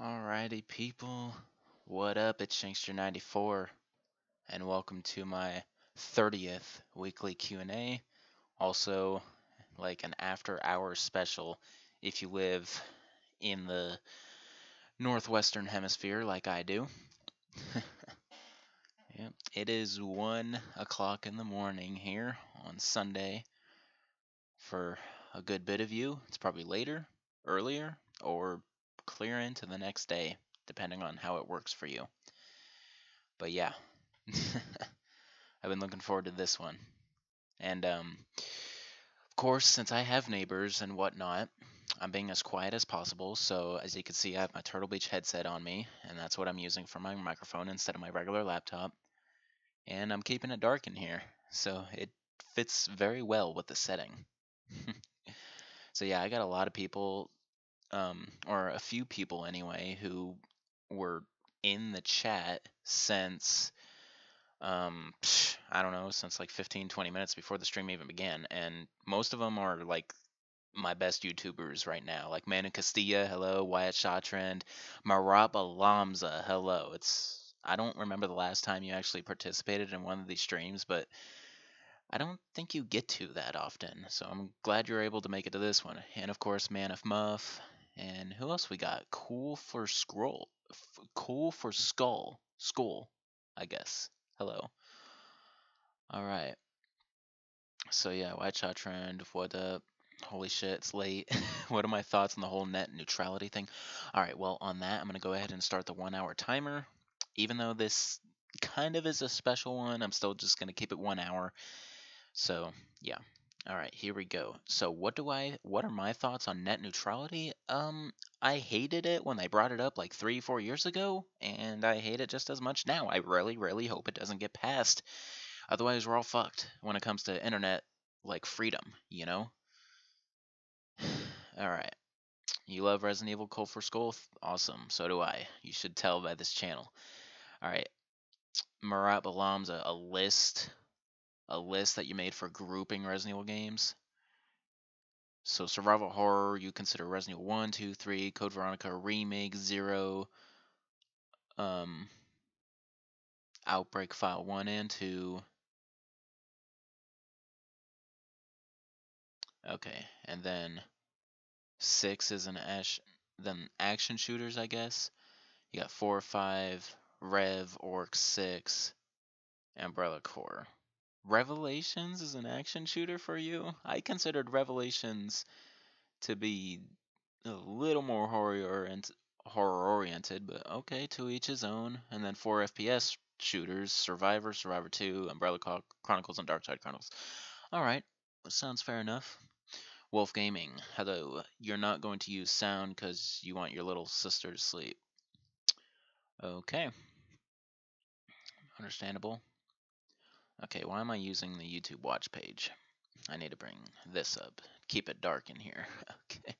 Alrighty, people. What up? It's Shankster94, and welcome to my 30th weekly Q&A. Also, like an after-hours special if you live in the northwestern hemisphere like I do. Yep. It is 1 o'clock in the morning here on Sunday. For a good bit of you, it's probably later, earlier, or clear into the next day, depending on how it works for you. But yeah, I've been looking forward to this one. And of course, since I have neighbors and whatnot, I'm being as quiet as possible. So as you can see, I have my Turtle Beach headset on me, and that's what I'm using for my microphone instead of my regular laptop. And I'm keeping it dark in here, so it fits very well with the setting. So yeah, I got a lot of people, or a few people anyway, who were in the chat since I don't know, since like 15, 20 minutes before the stream even began. And most of them are like my best YouTubers right now. Like Manu Castilla, hello. Wyatt Shawtrend, Marab Alamza, hello. I don't remember the last time you actually participated in one of these streams, but I don't think you get to that often. So I'm glad you're able to make it to this one. And of course, Man of Muff. And who else we got? Cool for Skull, I guess. Hello. All right. So yeah, White Shot Trend. What up? Holy shit, it's late. What are my thoughts on the whole net neutrality thing? All right, well, on that, I'm gonna go ahead and start the 1 hour timer. Even though this kind of is a special one, I'm still just gonna keep it 1 hour. So yeah. All right, here we go. So what are my thoughts on net neutrality? I hated it when they brought it up like 3, 4 years ago, and I hate it just as much now. I really, really hope it doesn't get passed. Otherwise, we're all fucked when it comes to internet, like freedom, you know? All right. You love Resident Evil Cold for Skull? Awesome. So do I. You should tell by this channel. All right. Marat Balam's a list that you made for grouping Resident Evil games. So survival horror, you consider Resident Evil 1, 2, 3, Code Veronica Remake, 0, um, Outbreak File 1 and 2. Okay, and then 6 is then action shooters, I guess. You got 4, 5, Rev, Orc 6, Umbrella Corps. Revelations is an action shooter for you? I considered Revelations to be a little more horror oriented, but okay, to each his own. And then 4 FPS shooters: Survivor, Survivor 2, Umbrella Chronicles, and Darkside Chronicles. All right, sounds fair enough. Wolf Gaming, hello. You're not going to use sound because you want your little sister to sleep. Okay, understandable. Okay, why am I using the YouTube watch page? I need to bring this up. Keep it dark in here. Okay.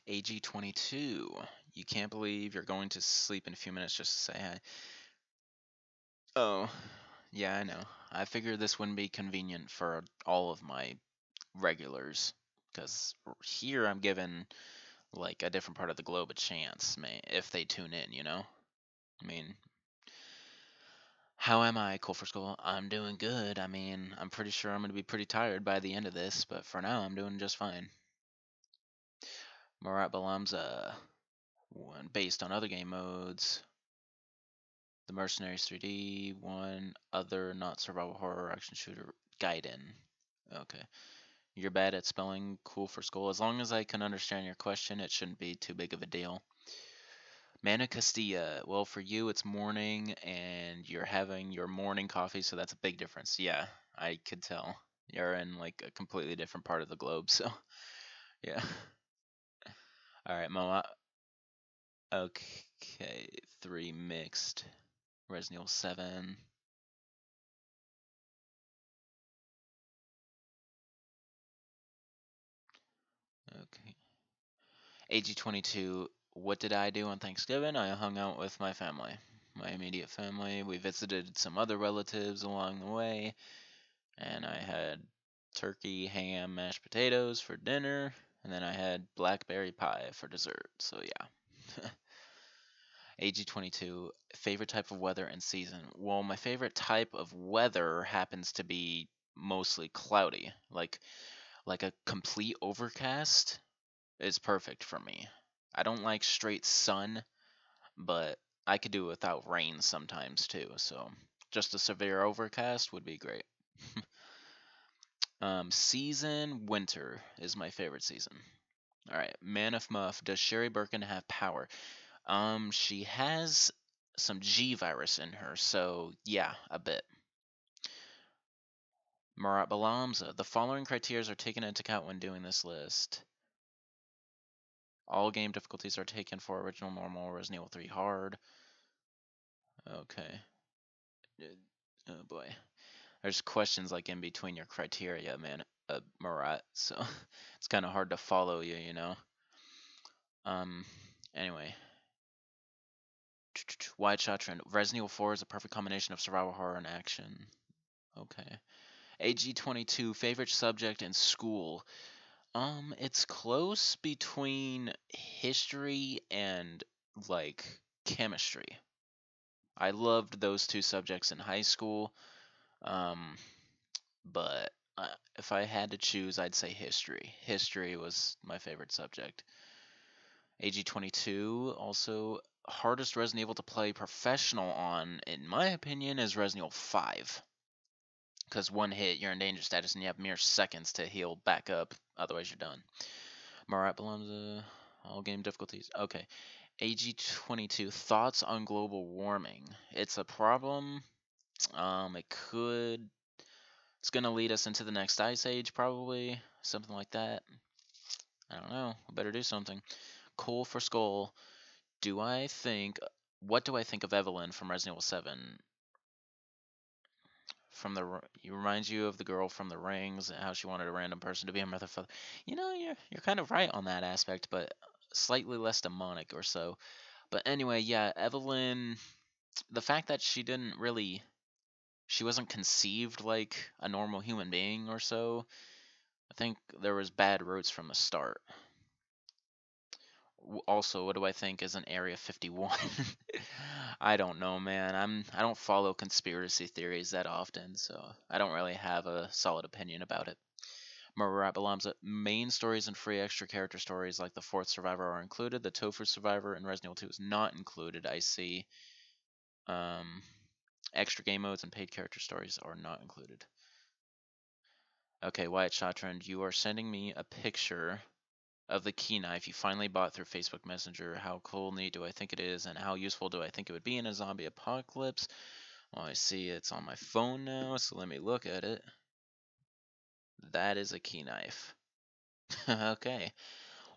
AG22. You can't believe you're going to sleep in a few minutes just to say hi. Oh, yeah, I know. I figured this wouldn't be convenient for all of my regulars, because here I'm giving like a different part of the globe a chance, if they tune in, you know? I mean, how am I, Cool for School? I'm doing good. I mean, I'm pretty sure I'm going to be pretty tired by the end of this, but for now, I'm doing just fine. Marat Balam's one based on other game modes. The Mercenaries 3D, one other not survival horror action shooter, Gaiden. Okay. You're bad at spelling Cool for School. As long as I can understand your question, it shouldn't be too big of a deal. Manu Castilla. Well, for you, it's morning, and you're having your morning coffee, so that's a big difference. Yeah, I could tell. You're in like a completely different part of the globe, so yeah. All right, Moa. Okay, 3 mixed. Resident Evil 7. Okay. AG22. What did I do on Thanksgiving? I hung out with my family, my immediate family. We visited some other relatives along the way, and I had turkey, ham, mashed potatoes for dinner, and then I had blackberry pie for dessert. So yeah. AG22, favorite type of weather and season. Well, my favorite type of weather happens to be mostly cloudy. Like a complete overcast is perfect for me. I don't like straight sun, but I could do without rain sometimes too. So just a severe overcast would be great. Season winter is my favorite season. All right, Man of Muff. Does Sherry Birkin have power? She has some G virus in her, so yeah, a bit. Marat Balamza. The following criteria are taken into account when doing this list. All game difficulties are taken for original, normal, Resident Evil 3 hard. Okay. Oh boy. There's questions like in between your criteria, man, Marat. So it's kind of hard to follow you, you know. Um. Anyway, Wide Shot Trend. Resident Evil 4 is a perfect combination of survival horror and action. Okay. AG22 favorite subject in school. It's close between history and like chemistry. I loved those two subjects in high school. Um, but if I had to choose, I'd say history. History was my favorite subject. AG22 also hardest Resident Evil to play professional on, in my opinion, is Resident Evil 5. Because one hit, you're in danger status, and you have mere seconds to heal back up. Otherwise, you're done. Marat belongs all game difficulties. Okay. AG22 thoughts on global warming. It's a problem. It could. It's gonna lead us into the next ice age, probably something like that. I don't know. I better do something. Cool for Skull. Do I think? What do I think of Evelyn from Resident Evil 7? From the he reminds you of the girl from the Rings and how she wanted a random person to be a mother father. You know, you're kind of right on that aspect, but slightly less demonic or so. But anyway, yeah, Evelyn. The fact that she wasn't conceived like a normal human being or so. I think there was bad roots from the start. Also, what do I think is an Area 51? I don't know, man. I don't follow conspiracy theories that often, so I don't really have a solid opinion about it. Marat Balamza, main stories and free extra character stories like the fourth survivor are included. The Tofu survivor in Resident Evil 2 is not included. I see. Extra game modes and paid character stories are not included. Okay, Wyatt Shottrand, you are sending me a picture of the key knife you finally bought through Facebook Messenger. How cool, neat do I think it is, and how useful do I think it would be in a zombie apocalypse? Well, I see it's on my phone now, so let me look at it. That is a key knife. Okay.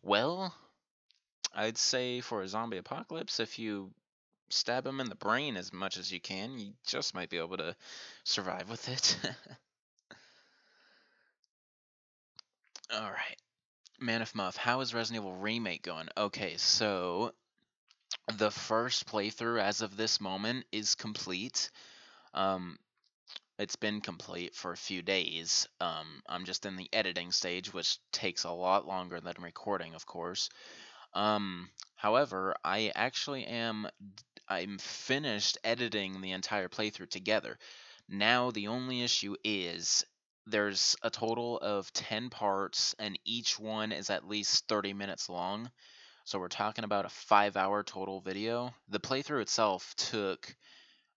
Well, I'd say for a zombie apocalypse, if you stab him in the brain as much as you can, you just might be able to survive with it. Alright. Man of Muff, how is Resident Evil Remake going? Okay, so the first playthrough as of this moment is complete. Um, it's been complete for a few days. I'm just in the editing stage, which takes a lot longer than recording, of course. However, I'm finished editing the entire playthrough together. Now the only issue is there's a total of 10 parts, and each one is at least 30 minutes long. So we're talking about a 5-hour total video. The playthrough itself took.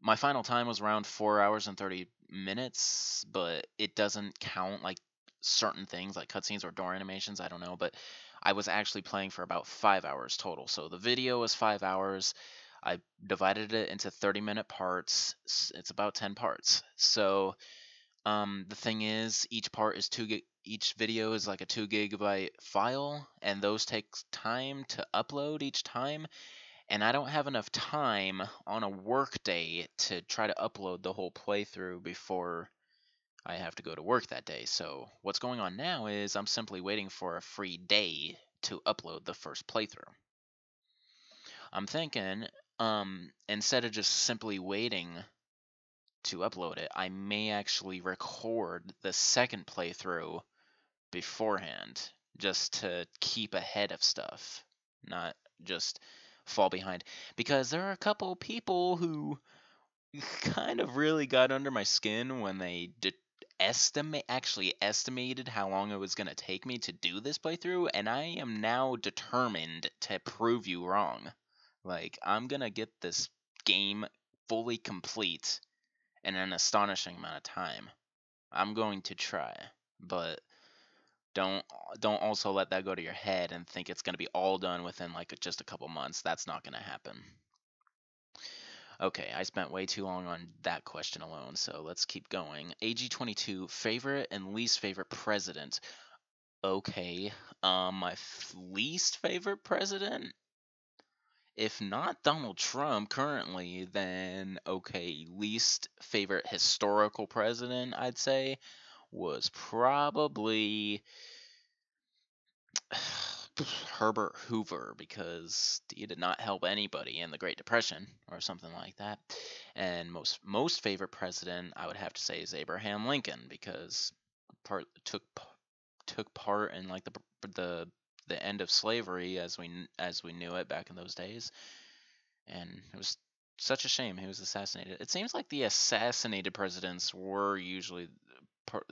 My final time was around 4 hours and 30 minutes, but it doesn't count like certain things like cutscenes or door animations. I don't know, but I was actually playing for about 5 hours total. So the video was 5 hours. I divided it into 30-minute parts. It's about 10 parts. So the thing is, each video is like a 2 GB file, and those take time to upload each time. And I don't have enough time on a work day to try to upload the whole playthrough before I have to go to work that day. So what's going on now is I'm simply waiting for a free day to upload the first playthrough. I'm thinking, instead of just simply waiting to upload it, I may actually record the second playthrough beforehand just to keep ahead of stuff, not just fall behind. Because there are a couple people who kind of really got under my skin when they estimated how long it was going to take me to do this playthrough, and I am now determined to prove you wrong. Like, I'm going to get this game fully complete in an astonishing amount of time. I'm going to try, but don't also let that go to your head and think it's going to be all done within like just a couple months. That's not going to happen. Okay, I spent way too long on that question alone, so let's keep going. AG22, favorite and least favorite president. Okay, my least favorite president? If not Donald Trump currently, then okay, least favorite historical president, I'd say, was probably Herbert Hoover, because he did not help anybody in the Great Depression or something like that. And most favorite president, I would have to say, is Abraham Lincoln, because took part in like the end of slavery as we knew it back in those days. And it was such a shame he was assassinated. It seems like the assassinated presidents were usually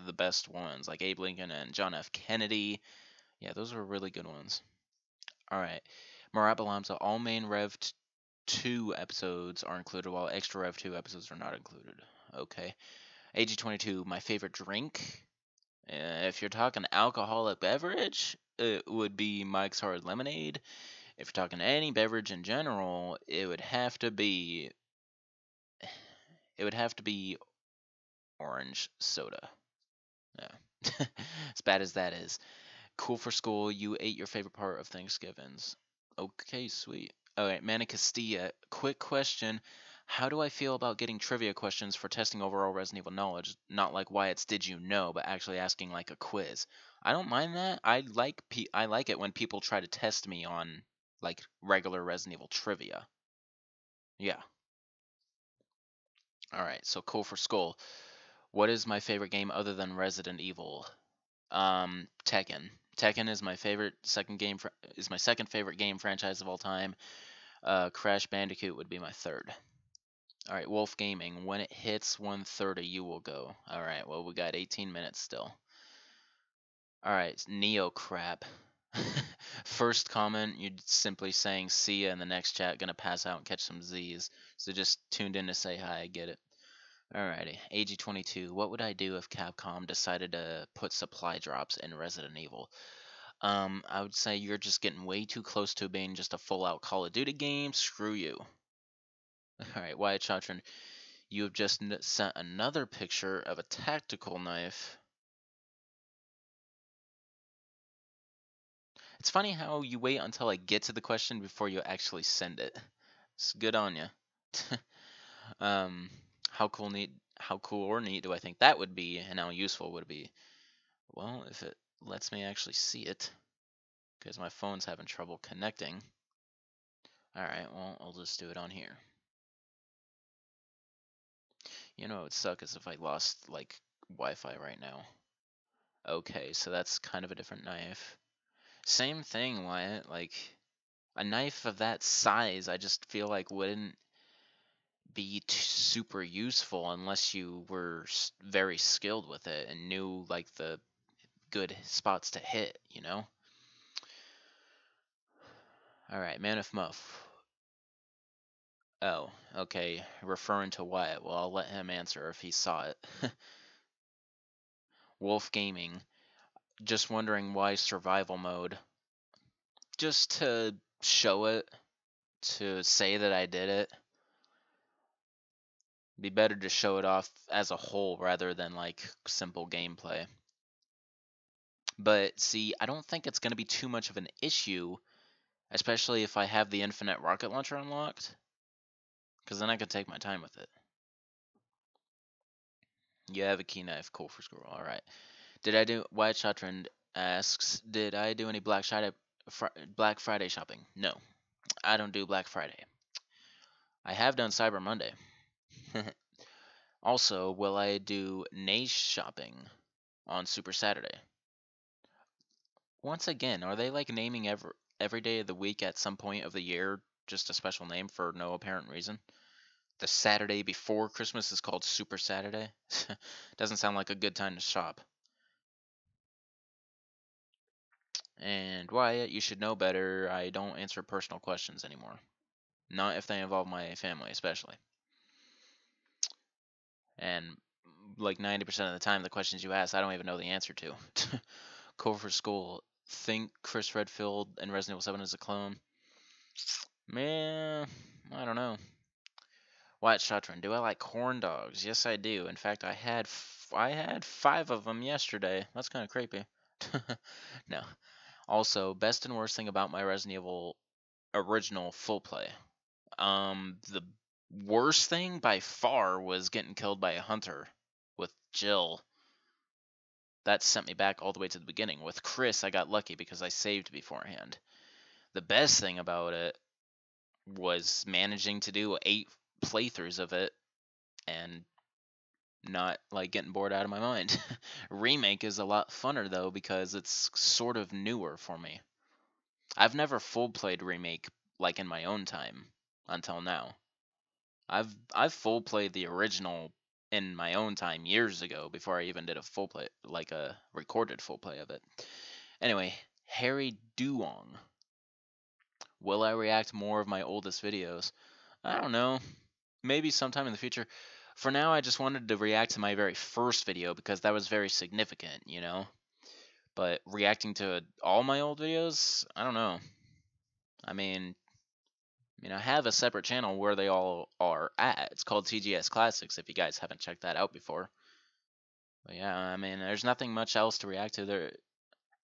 the best ones, like Abe Lincoln and John F. Kennedy. Yeah, those were really good ones. All right. Marabalamsa, all main Rev 2 episodes are included, while extra Rev 2 episodes are not included. Okay. AG22, my favorite drink. If you're talking alcoholic beverage, it would be Mike's Hard Lemonade. If you're talking any beverage in general, it would have to be orange soda. Yeah. As bad as that is. Cool for school. You ate your favorite part of Thanksgivings. Okay, sweet. Alright, Mana Castilla. Quick question. How do I feel about getting trivia questions for testing overall Resident Evil knowledge? Not like Wyatt's Did You Know, but actually asking like a quiz. I don't mind that. I like it when people try to test me on like regular Resident Evil trivia. Yeah. Alright, so Cool for Skull. What is my favorite game other than Resident Evil? Tekken. Tekken is my second favorite game franchise of all time. Crash Bandicoot would be my third. All right, Wolf Gaming. When it hits 1:30, you will go. All right, well, we got 18 minutes still. All right, Neo Crap. First comment, you're simply saying see ya in the next chat. Gonna pass out and catch some Z's. So just tuned in to say hi. I get it. Alrighty, AG22. What would I do if Capcom decided to put supply drops in Resident Evil? I would say you're just getting way too close to being just a full-out Call of Duty game. Screw you. Alright, Wyatt Chatron, you have just sent another picture of a tactical knife. It's funny how you wait until I get to the question before you actually send it. It's good on you. How cool or neat do I think that would be, and how useful would it be? Well, if it lets me actually see it, because my phone's having trouble connecting. Alright, well, I'll just do it on here. You know, it would suck is if I lost, like, Wi-Fi right now. Okay, so that's kind of a different knife. Same thing, Wyatt. Like, a knife of that size, I just feel like wouldn't be super useful unless you were very skilled with it and knew, like, the good spots to hit, you know? Alright, Man of Muff. Oh, okay. Referring to Wyatt. Well, I'll let him answer if he saw it. Wolf Gaming. Just wondering why survival mode. Just to show it. To say that I did it. Be better to show it off as a whole rather than like simple gameplay. But see, I don't think it's going to be too much of an issue, especially if I have the infinite rocket launcher unlocked. Because then I can take my time with it. You have a key knife. Cool for school. Alright. White Shottrand asks, did I do any Black Friday shopping? No. I don't do Black Friday. I have done Cyber Monday. Also, will I do niche shopping on Super Saturday? Once again, are they like naming every day of the week at some point of the year just a special name for no apparent reason? The Saturday before Christmas is called Super Saturday? Doesn't sound like a good time to shop. And Wyatt, you should know better. I don't answer personal questions anymore. Not if they involve my family, especially. And like 90% of the time, the questions you ask, I don't even know the answer to. Cover for School. Think Chris Redfield and Resident Evil 7 is a clone? Man, I don't know. Wyatt Shotron. Do I like corn dogs? Yes, I do. In fact, I had 5 of them yesterday. That's kind of creepy. No. Also, best and worst thing about my Resident Evil original full play. The worst thing by far was getting killed by a hunter with Jill. That sent me back all the way to the beginning. With Chris, I got lucky because I saved beforehand. The best thing about it was managing to do 8 playthroughs of it and not like getting bored out of my mind. Remake is a lot funner though because it's sort of newer for me. I've never full played Remake like in my own time until now. I've full played the original in my own time years ago before I even did a full play, like a recorded full play of it. Anyway, Harry Duong. Will I react more of my oldest videos? I don't know. Maybe sometime in the future. For now, I just wanted to react to my very first video because that was very significant, you know? But reacting to all my old videos, I don't know. I mean, I have a separate channel where they all are at. It's called TGS Classics if you guys haven't checked that out before. But yeah, I mean, there's nothing much else to react to there.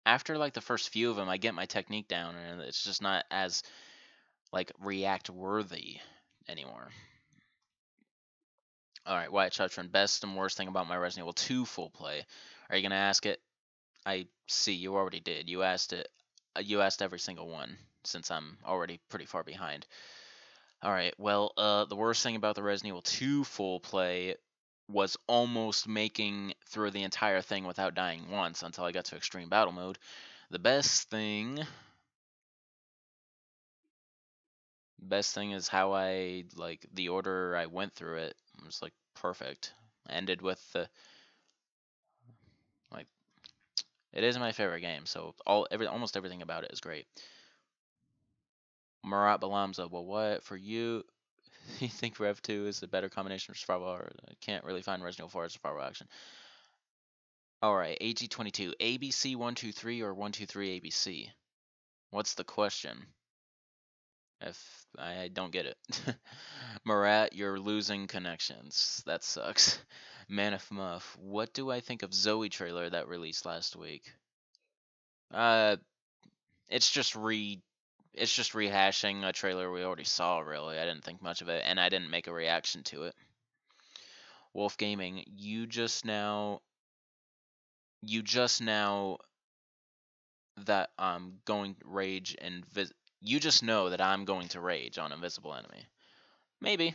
After like the first few of them, I get my technique down and it's just not as like react worthy anymore. Alright, Wyatt Chutron, best and worst thing about my Resident Evil 2 full play. Are you going to ask it? I see, you already did. You asked it. You asked every single one, since I'm already pretty far behind. Alright, well, the worst thing about the Resident Evil 2 full play was almost making through the entire thing without dying once until I got to Extreme Battle Mode. The best thing is how I, like, the order I went through it was, like, perfect. Ended with the, like, it is my favorite game, so almost everything about it is great. Marat Balamza, well, what for you? You think Rev 2 is a better combination of survival horror? I can't really find Resident Evil 4 as survival action. Alright, AG22, ABC 123 or 123 ABC? What's the question? If I don't get it. Marat, you're losing connections. That sucks. Manif Muff, what do I think of Zoe trailer that released last week? It's just rehashing a trailer we already saw, really. I didn't think much of it, and I didn't make a reaction to it. Wolf Gaming, you just now that I'm going to rage and you just know that I'm going to rage on Invisible Enemy. Maybe,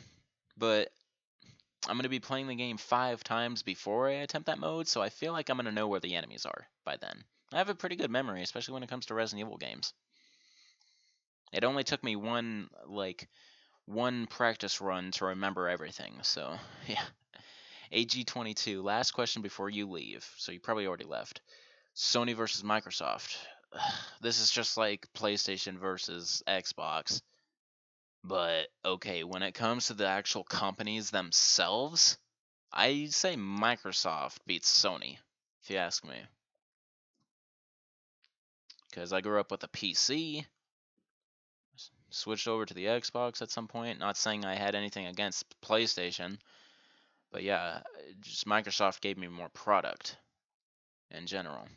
but I'm going to be playing the game 5 times before I attempt that mode, so I feel like I'm going to know where the enemies are by then. I have a pretty good memory, especially when it comes to Resident Evil games. It only took me one practice run to remember everything, so yeah. AG22, last question before you leave, so you probably already left. Sony versus Microsoft. This is just like PlayStation versus Xbox. But, okay, when it comes to the actual companies themselves, I say Microsoft beats Sony, if you ask me. Because I grew up with a PC, switched over to the Xbox at some point. Not saying I had anything against PlayStation, but yeah, just Microsoft gave me more product in general.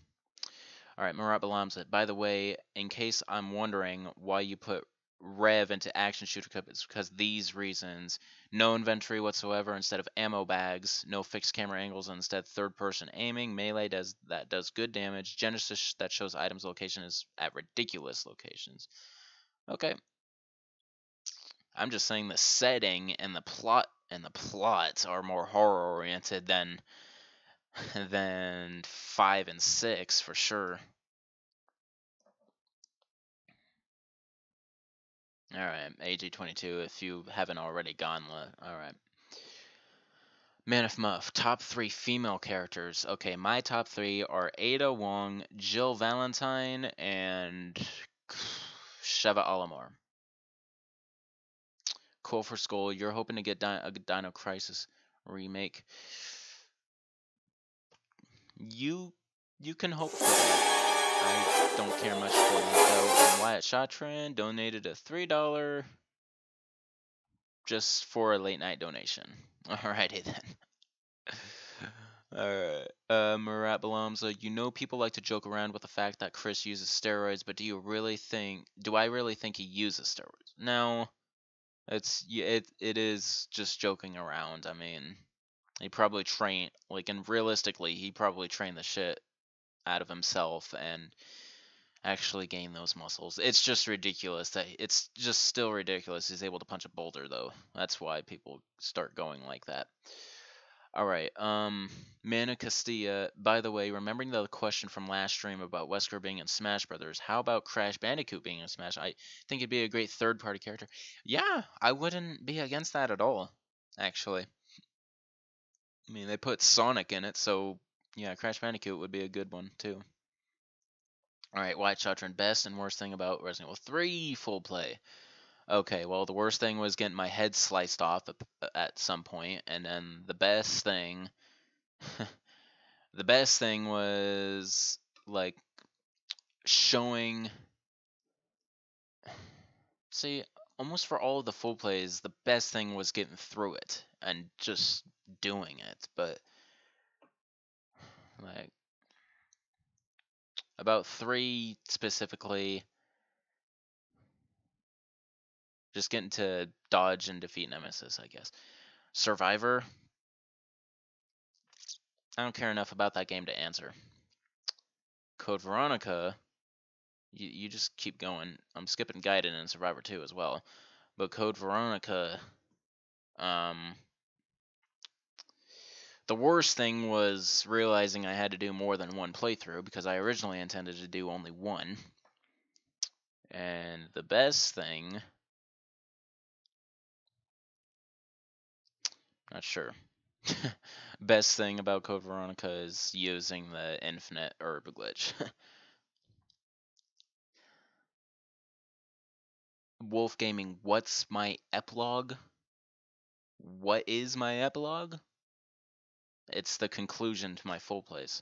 Alright, Murat Balamza. By the way, in case I'm wondering why you put Rev into action shooter cup, it's because these reasons. No inventory whatsoever instead of ammo bags, no fixed camera angles, and instead third person aiming, melee does good damage, Genesis that shows items location is at ridiculous locations. Okay. I'm just saying the setting and the plot and the plots are more horror oriented than 5 and 6 for sure. All right, AG22. If you haven't already gone, all right. Man of Muff, top 3 female characters. Okay, my top 3 are Ada Wong, Jill Valentine, and Sheva Alamar. Cool for Skull, you're hoping to get a Dino Crisis remake. You can hope for that. I don't care much for that though. And Wyatt Shatran donated a $3 just for a late night donation. Alrighty then. Alright. Murat Balamza, you know people like to joke around with the fact that Chris uses steroids, but do I really think he uses steroids? No. It is just joking around. I mean, he probably and realistically, he probably trained the shit out of himself and actually gain those muscles. It's just ridiculous it's just still ridiculous he's able to punch a boulder though. That's why people start going like that. All right. Mana Castilla. By the way, remembering the question from last stream about Wesker being in Smash Brothers, how about Crash Bandicoot being in Smash? I think it'd be a great third-party character. Yeah, I wouldn't be against that at all. Actually, I mean they put Sonic in it, so yeah, Crash Bandicoot would be a good one too. All right, White Shotgun. Best and worst thing about Resident Evil 3 full play. Okay, well the worst thing was getting my head sliced off at some point, and then the best thing. The best thing was like showing. See, almost for all of the full plays, the best thing was getting through it and just doing it. But like about 3 specifically, just getting to dodge and defeat Nemesis, I guess. Survivor. I don't care enough about that game to answer. Code Veronica. You just keep going. I'm skipping Gaiden and Survivor 2 as well. But Code Veronica, the worst thing was realizing I had to do more than one playthrough because I originally intended to do only one. And the best thing, not sure. Best thing about Code Veronica is using the infinite herb glitch. Wolf Gaming, what's my epilogue? What is my epilogue? It's the conclusion to my full plays.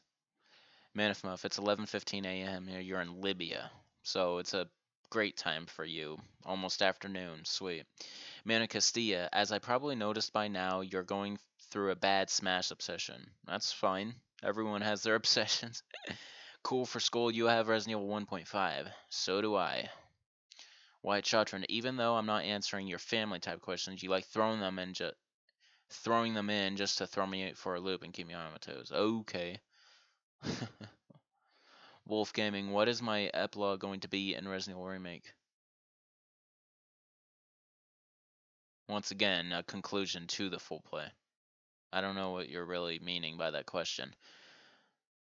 Manifmuff, it's 11:15 a.m. here. You're in Libya, so it's a great time for you. Almost afternoon. Sweet. Mana Castilla, as I probably noticed by now, you're going through a bad Smash obsession. That's fine. Everyone has their obsessions. Cool for school, you have Resident Evil 1.5. So do I. White Shotron, even though I'm not answering your family type questions, you like throwing them in just to throw me for a loop and keep me on my toes. Okay. Wolf Gaming, what is my epilogue going to be in Resident Evil Remake? Once again, a conclusion to the full play. I don't know what you're really meaning by that question.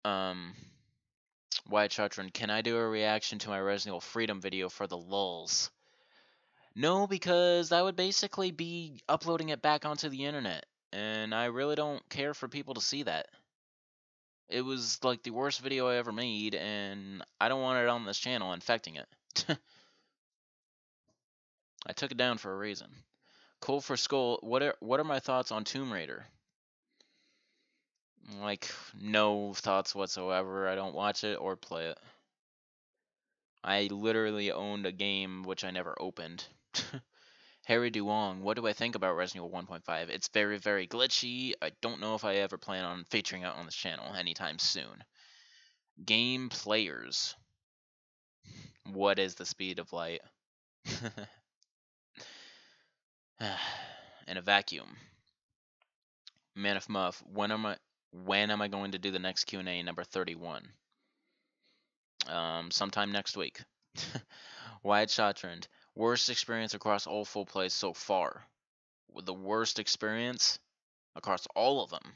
White Chatron, can I do a reaction to my Resident Evil Freedom video for the lulz? No, because I would basically be uploading it back onto the internet, and I really don't care for people to see that. It was like the worst video I ever made, and I don't want it on this channel infecting it. I took it down for a reason. Cool for Skull, what are my thoughts on Tomb Raider? Like, no thoughts whatsoever. I don't watch it or play it. I literally owned a game which I never opened. Harry Duong, what do I think about Resident Evil 1.5? It's very, very glitchy. I don't know if I ever plan on featuring it on this channel anytime soon. Game players. What is the speed of light? In a vacuum. Man of Muff, when am I going to do the next Q&A number 31? Sometime next week. Wide Shot Trend. Worst experience across all full plays so far. the worst experience across all of them,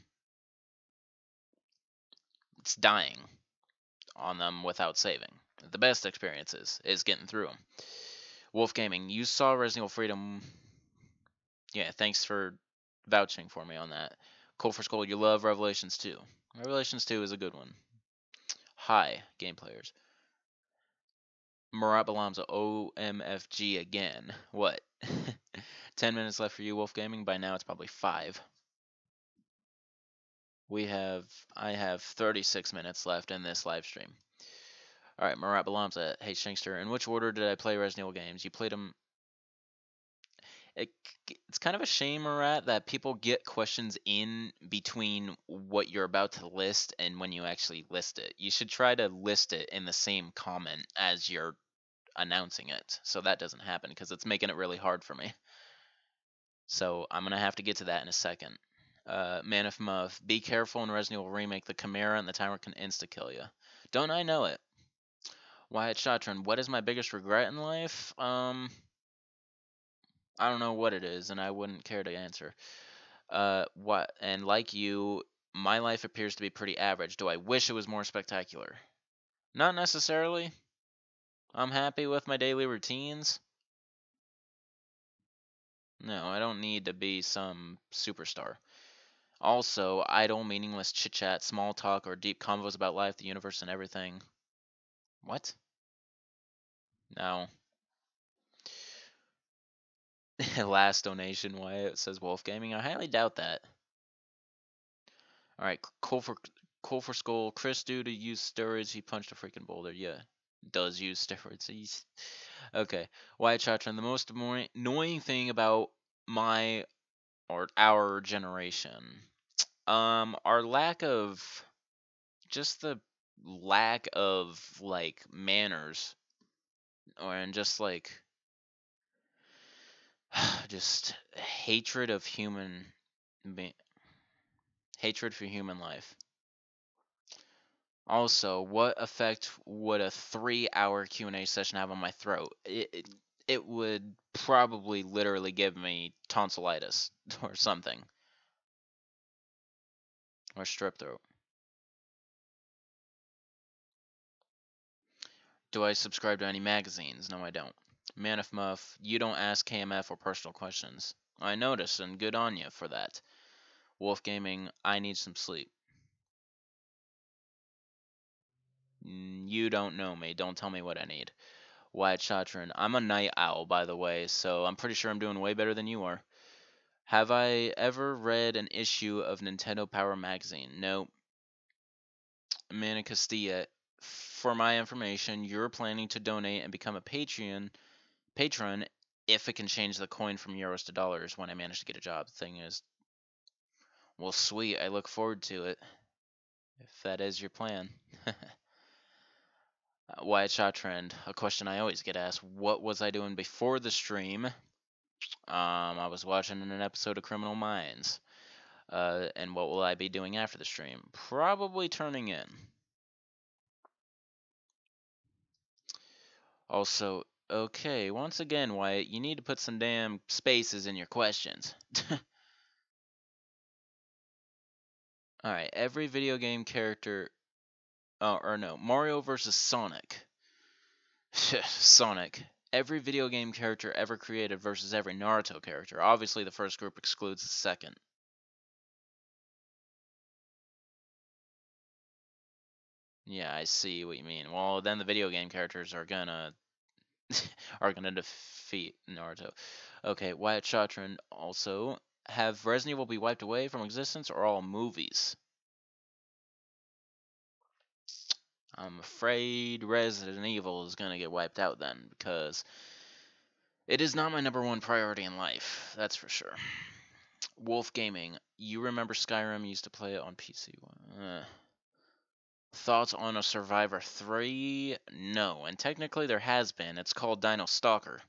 it's dying on them without saving. The best experiences is getting through them. Wolf Gaming, you saw Resident Evil Freedom. Yeah, thanks for vouching for me on that. Cold for Skull, you love Revelations 2. Revelations 2 is a good one. Hi, game players. Murat Balamza, OMFG again. What? 10 minutes left for you, Wolf Gaming. By now, it's probably 5. I have 36 minutes left in this live stream. Alright, Murat Balamza, hey Shankster, in which order did I play Resident Evil games? You played them. It's kind of a shame, Murat, that people get questions in between what you're about to list and when you actually list it. You should try to list it in the same comment as you're announcing it, so that doesn't happen, because it's making it really hard for me. So I'm going to have to get to that in a second. Man of Muff, be careful in Resident Evil Remake, the Chimera and the Timer can insta-kill you. Don't I know it? Wyatt Shotron, what is my biggest regret in life? I don't know what it is, and I wouldn't care to answer. What? And like you, my life appears to be pretty average. Do I wish it was more spectacular? Not necessarily. I'm happy with my daily routines. No, I don't need to be some superstar. Also, idle, meaningless chit-chat, small talk, or deep convos about life, the universe, and everything. What? No. Last donation, Wyatt says Wolf Gaming. I highly doubt that. Alright, cool for Skull. Chris, due to use steroids, he punched a freaking boulder. Yeah, does use steroids. Okay, Wyatt Chatron. The most annoying thing about my or our generation, our lack of just the lack of like manners, and just like just hatred of hatred for human life. Also, what effect would a 3-hour Q&A session have on my throat? It would probably literally give me tonsillitis or something. Or strep throat. Do I subscribe to any magazines? No, I don't. Man of Muff, you don't ask KMF or personal questions. I noticed, and good on you for that. Wolf Gaming, I need some sleep. You don't know me. Don't tell me what I need. Wyatt Chatron, I'm a night owl, by the way, so I'm pretty sure I'm doing way better than you are. Have I ever read an issue of Nintendo Power Magazine? No. Mana Castilla, for my information, you're planning to donate and become a patron if it can change the coin from euros to dollars when I manage to get a job. The thing is, well, sweet, I look forward to it, if that is your plan. Wyatt Shot Trend, a question I always get asked, what was I doing before the stream? I was watching an episode of Criminal Minds. And what will I be doing after the stream? Probably turning in. Also, okay, once again, Wyatt, you need to put some damn spaces in your questions. Alright, every video game character... or no, Mario versus Sonic. Sonic. Every video game character ever created versus every Naruto character. Obviously, the first group excludes the second. Yeah, I see what you mean. Well, then the video game characters are gonna defeat Naruto. Okay, Wyatt Chatron also. Have Resident Evil be wiped away from existence or all movies? I'm afraid Resident Evil is gonna get wiped out then, because it is not my #1 priority in life, that's for sure. Wolf Gaming, you remember Skyrim? You used to play it on PC. Thoughts on a Survivor 3? No, and technically there has been. It's called Dino Stalker.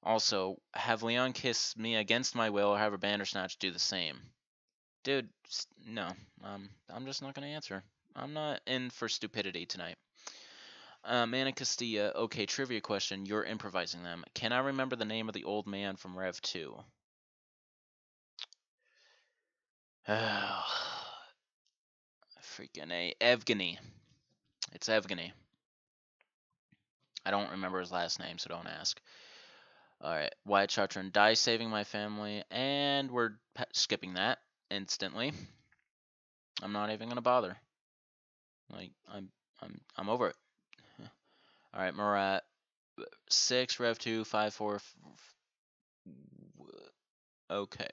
Also, have Leon kiss me against my will or have a Bandersnatch do the same? Dude, no. I'm just not going to answer. I'm not in for stupidity tonight. Mana Castilla. Okay, trivia question. You're improvising them. Can I remember the name of the old man from Rev 2? Freaking A. Evgeny. It's Evgeny. I don't remember his last name, so don't ask. Alright, Wyatt Chartrand. Die saving my family. And we're skipping that instantly. I'm not even gonna bother. Like, I'm over it. Alright, Murat. 6, Rev 2, 5, 4. Okay.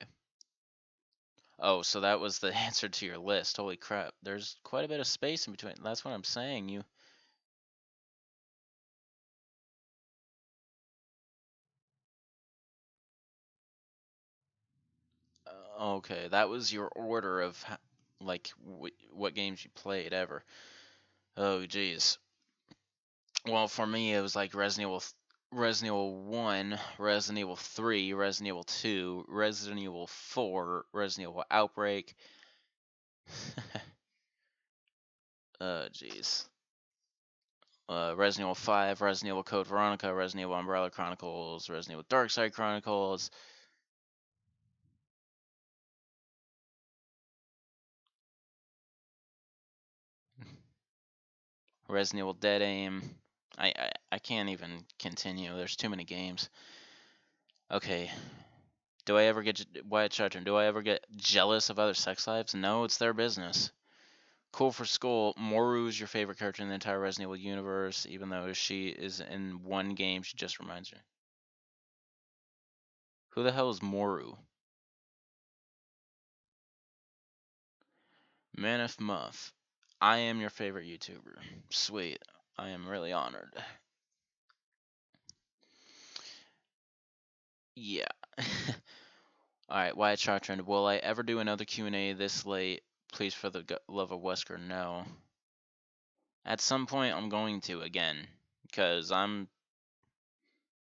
Oh, so that was the answer to your list. Holy crap. There's quite a bit of space in between. That's what I'm saying. You. Okay, that was your order of like what games you played ever. Oh, jeez. Well, for me, it was like Resident Evil 1, Resident Evil 3, Resident Evil 2, Resident Evil 4, Resident Evil Outbreak. Oh, jeez. Resident Evil 5, Resident Evil Code Veronica, Resident Evil Umbrella Chronicles, Resident Evil Darkside Chronicles. Resident Evil Dead Aim. I can't even continue. There's too many games. Okay. Do I ever get Wyatt Chartrand? Do I ever get jealous of other sex lives? No, it's their business. Cool for school. Moru is your favorite character in the entire Resident Evil universe, even though she is in one game. She just reminds me. Who the hell is Moru? Manif Muff. I am your favorite YouTuber. Sweet. I am really honored. Yeah. Alright, Wyatt Chartrand. Will I ever do another Q&A this late? Please, for the love of Wesker, no. At some point, I'm going to again. Because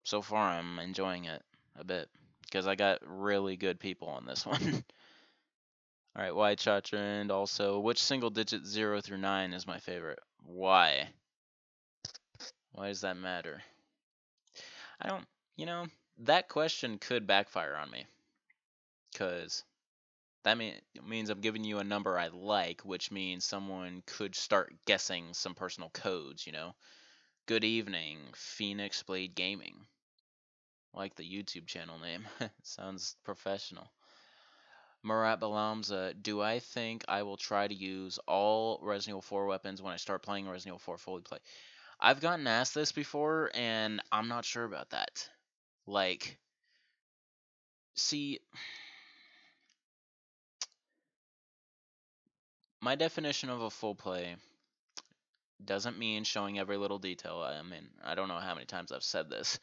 so far, I'm enjoying it a bit. Because I got really good people on this one. Alright, Wyatt Chartrand. Also, which single digit 0 through 9 is my favorite? Why? Why does that matter? I don't, that question could backfire on me. Because that means I'm giving you a number I like, which means someone could start guessing some personal codes, Good evening, Phoenix Blade Gaming. Like the YouTube channel name. Sounds professional. Murat Balamza, do I think I will try to use all Resident Evil 4 weapons when I start playing Resident Evil 4 fully play? I've gotten asked this before, and I'm not sure about that. Like, see, my definition of a full play doesn't mean showing every little detail. I mean, I don't know how many times I've said this,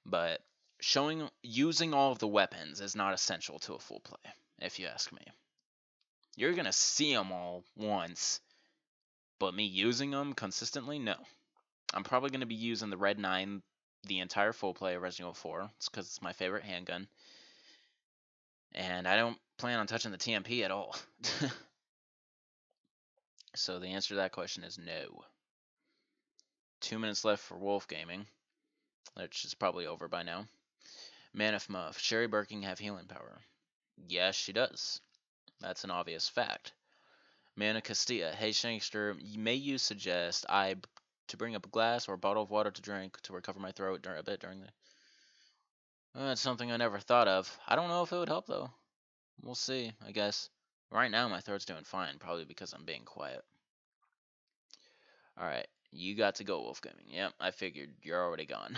but using all of the weapons is not essential to a full play, if you ask me. You're going to see them all once, but me using them consistently, no. I'm probably going to be using the Red 9 the entire full play of Resident Evil 4. It's because it's my favorite handgun. And I don't plan on touching the TMP at all. So the answer to that question is no. 2 minutes left for Wolf Gaming, which is probably over by now. Manif Muff. Sherry Birking have healing power? Yes, she does. That's an obvious fact. Mana Castilla. Hey, Shankster, may you suggest to bring up a glass or a bottle of water to drink to recover my throat a bit during the... That's something I never thought of. I don't know if it would help, though. We'll see, I guess. Right now, my throat's doing fine, probably because I'm being quiet. Alright, you got to go, Wolf Gaming. Yep, I figured. You're already gone.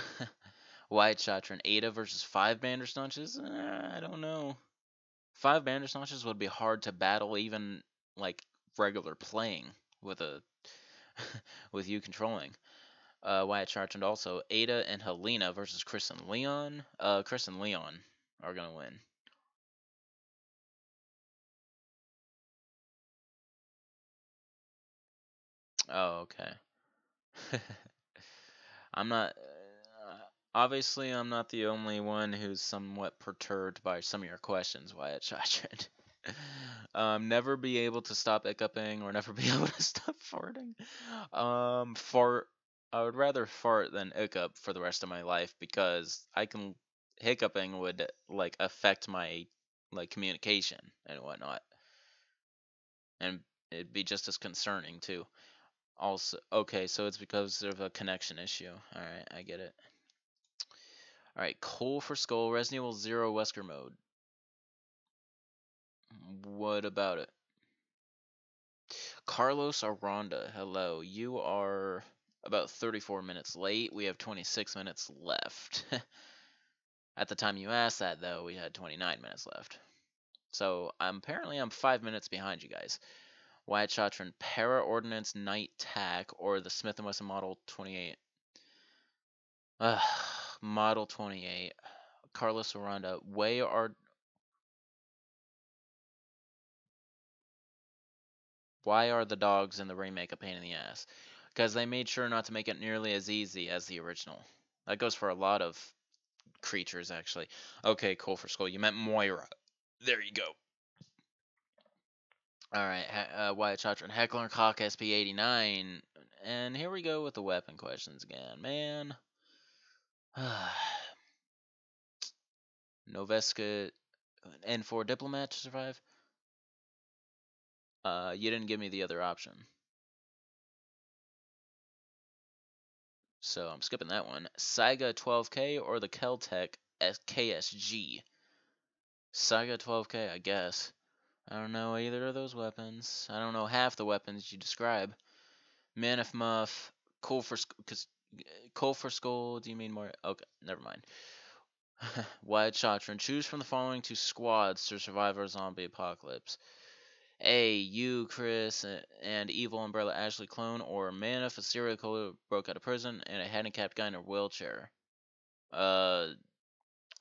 Wyatt Chartrand. Ada versus 5 Bandersnatches? I don't know. 5 Bandersnatches would be hard to battle, even, like, regular playing with with you controlling. Wyatt Chartrand also. Ada and Helena versus Chris and Leon. Chris and Leon are gonna win. Oh, okay. I'm not. Obviously, I'm not the only one who's somewhat perturbed by some of your questions, Wyatt Chartrand. Never be able to stop hiccuping or never be able to stop farting. I would rather fart than hiccup for the rest of my life because hiccuping would like affect my like communication and whatnot, and it'd be just as concerning too. Also, okay, so it's because of a connection issue. All right, I get it. All right, Coal for Skull, Resident Evil Zero Wesker mode. What about it? Carlos Aranda, hello. You are about 34 minutes late. We have 26 minutes left. At the time you asked that, though, we had 29 minutes left. So apparently I'm 5 minutes behind you guys. Wyatt Shotron, Para Ordnance Night Tac, or the Smith & Wesson Model 28. Model 28. Carlos Aranda, why are the dogs in the remake a pain in the ass? Because they made sure not to make it nearly as easy as the original. That goes for a lot of creatures, actually. Okay, cool for skull. You meant Moira. There you go. Alright, Wyatt Chatron, Heckler and Cock SP89. And here we go with the weapon questions again. Man. Noveska N4 Diplomat to survive? You didn't give me the other option. So I'm skipping that one. Saiga 12K or the Keltec KSG? Saiga 12K, I guess. I don't know either of those weapons. I don't know half the weapons you describe. Manif Muff, Coal for Skull. Do you mean more? Okay, never mind. Wyatt Shotron, choose from the following two squads to survive our zombie apocalypse. A. You, Chris, and Evil Umbrella Ashley clone, or Manif, a serial killer broke out of prison, and a handicapped guy in a wheelchair.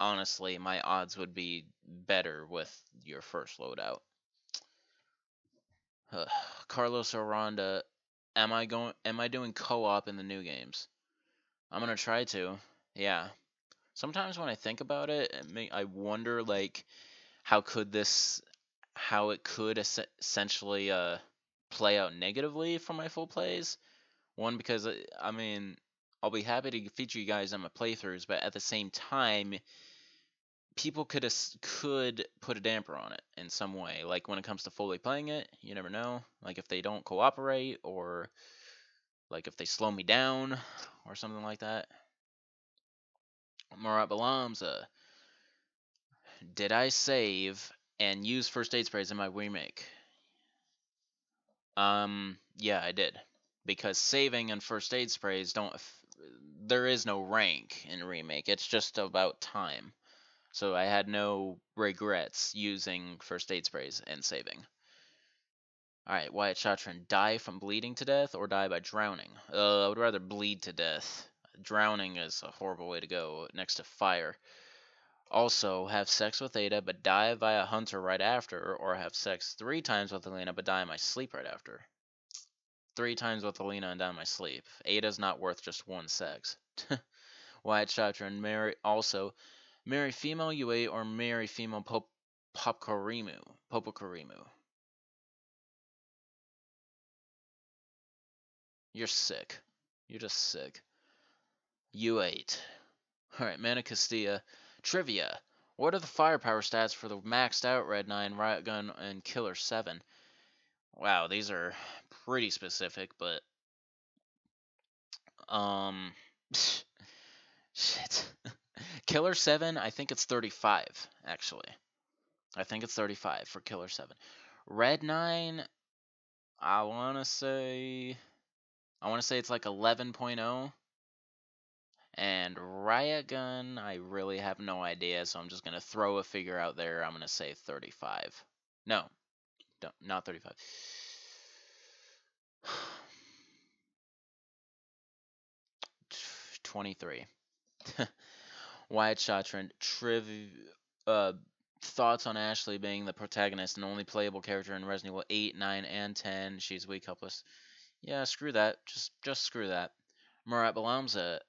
Honestly, my odds would be better with your first loadout. Carlos Aranda, am I doing co-op in the new games? I'm gonna try to. Yeah. Sometimes when I think about it, I wonder like how it could essentially play out negatively for my full plays. One, because I mean, I'll be happy to feature you guys on my playthroughs, but at the same time, people could put a damper on it in some way. Like when it comes to fully playing it, you never know. Like if they don't cooperate, or like if they slow me down, or something like that. Murat Balamza, did I save and use first aid sprays in my remake? Yeah, I did. Because saving and first aid sprays there is no rank in remake. It's just about time. So I had no regrets using first aid sprays and saving. Alright, Wyatt Chatron, die from bleeding to death or die by drowning? I would rather bleed to death. Drowning is a horrible way to go next to fire. Also, have sex with Ada but die via Hunter right after, or have sex 3 times with Elena but die in my sleep right after. 3 times with Elena and die in my sleep. Ada's not worth just 1 sex. Wyatt Chatron, marry female UA or marry female Popokorimu. You're sick. You're just sick. U8. Alright, Mana Castilla. Trivia. What are the firepower stats for the maxed out Red 9, Riot Gun, and Killer 7? Wow, these are pretty specific, but shit. Killer 7, I think it's 35, actually. I think it's 35 for Killer 7. Red 9, I want to say it's like 11.0. And Riot Gun, I really have no idea, so I'm just going to throw a figure out there. I'm going to say 35. No, not 35. 23. Wyatt Shotron, thoughts on Ashley being the protagonist and only playable character in Resident Evil 8, 9, and 10. She's weak, helpless. Yeah, screw that. Just screw that. Murat Balamza,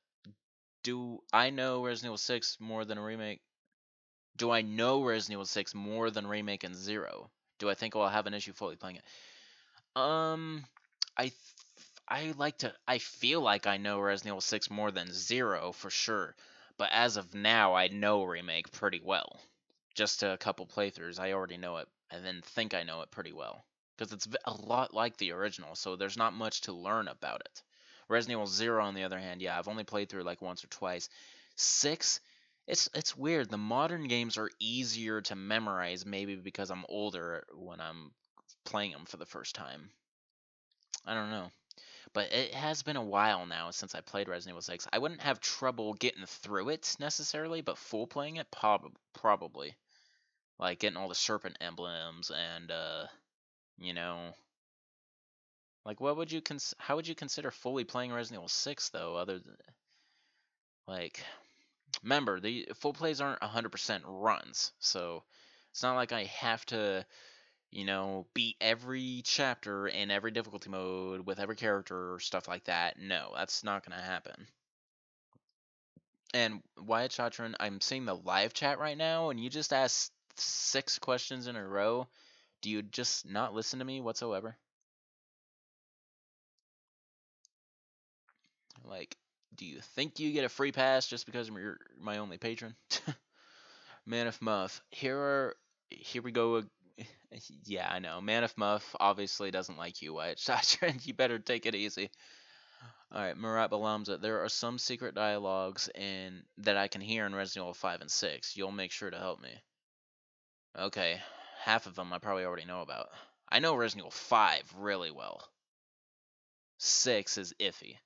do I know Resident Evil 6 more than a remake? Do I know Resident Evil 6 more than remake and 0? Do I think I'll have an issue fully playing it? I I feel like I know Resident Evil 6 more than 0 for sure, but as of now, I know Remake pretty well. Just a couple playthroughs, I already know it, and then think I know it pretty well. Because it's a lot like the original, so there's not much to learn about it. Resident Evil 0, on the other hand, yeah, I've only played through like once or twice. 6, it's weird. The modern games are easier to memorize, maybe because I'm older when I'm playing them for the first time. I don't know. But it has been a while now since I played Resident Evil 6. I wouldn't have trouble getting through it necessarily, but full playing it probably. Like getting all the serpent emblems and you know, like how would you consider fully playing Resident Evil 6 though, other than like remember, the full plays aren't 100% runs. So it's not like I have to beat every chapter in every difficulty mode with every character or stuff like that. No, that's not going to happen. And Wyatt Chatron, I'm seeing the live chat right now, and you just asked 6 questions in a row. Do you just not listen to me whatsoever? Like, do you think you get a free pass just because you're my only patron? Man of Muff, here we go. Yeah, I know. Man of Muff obviously doesn't like you, Wyatt Chatron. You better take it easy. Alright, Murat Balamza, there are some secret dialogues that I can hear in Resident Evil 5 and 6. You'll make sure to help me. Okay, half of them I probably already know about. I know Resident Evil 5 really well. 6 is iffy.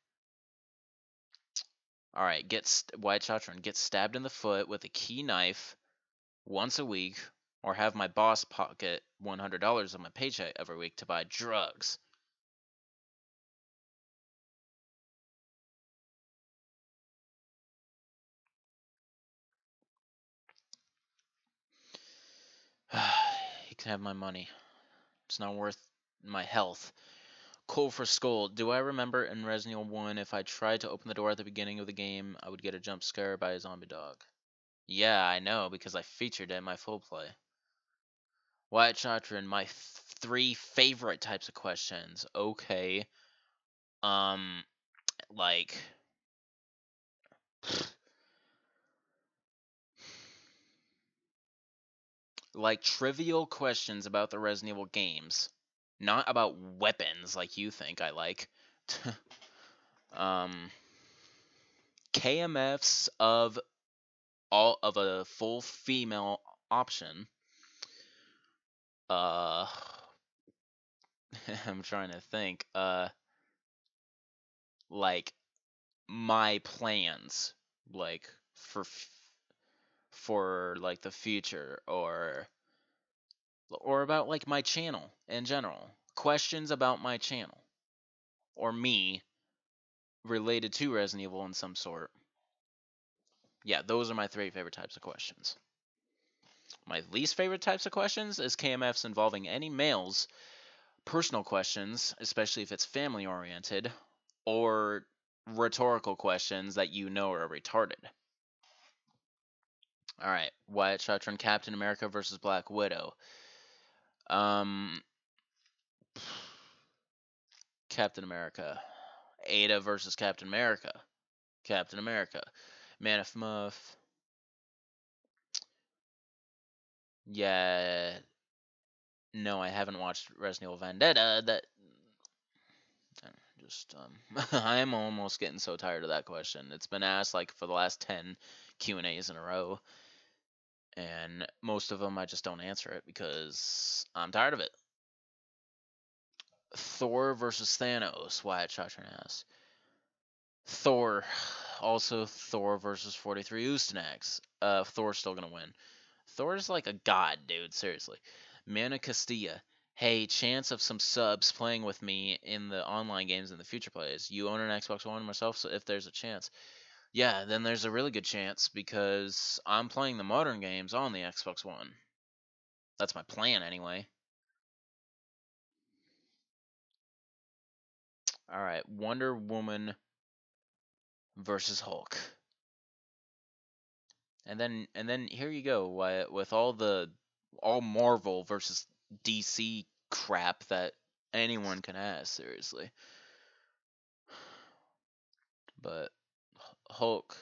Alright, White Chatron, get stabbed in the foot with a key knife once a week, or have my boss pocket $100 of my paycheck every week to buy drugs. He can have my money. It's not worth my health. Cool for Skull. Do I remember in Resident Evil 1, if I tried to open the door at the beginning of the game, I would get a jump scare by a zombie dog? Yeah, I know, because I featured it in my full play. Wyatt Chatron, my 3 favorite types of questions. Okay. Like... like trivial questions about the Resident Evil games. Not about weapons like you think I like. KMFs of a full female option. I'm trying to think. Like my plans, like for like the future, or about like my channel in general. Questions about my channel or me related to Resident Evil in some sort. Yeah, those are my 3 favorite types of questions. My least favorite types of questions is KMFs involving any males, personal questions, especially if it's family oriented, or rhetorical questions that you know are retarded. Alright, Wyatt Chatron, Captain America versus Black Widow. Captain America. Ada versus Captain America. Captain America. Man of Muff. Yeah. No, I haven't watched Resident Evil Vendetta. That just I am almost getting so tired of that question. It's been asked like for the last 10 Q&As in a row, and most of them I just don't answer it because I'm tired of it. Thor versus Thanos, Wyatt Chatron asks. Thor. Also Thor versus 43 Ustanax. Thor's still gonna win. Thor's like a god, dude, seriously. Mana Castilla. Hey, chance of some subs playing with me in the online games in the future plays. You own an Xbox One myself, so if there's a chance. Yeah, then there's a really good chance because I'm playing the modern games on the Xbox One. That's my plan anyway. Alright, Wonder Woman versus Hulk. And then here you go, with all Marvel versus DC crap that anyone can ask, seriously. but Hulk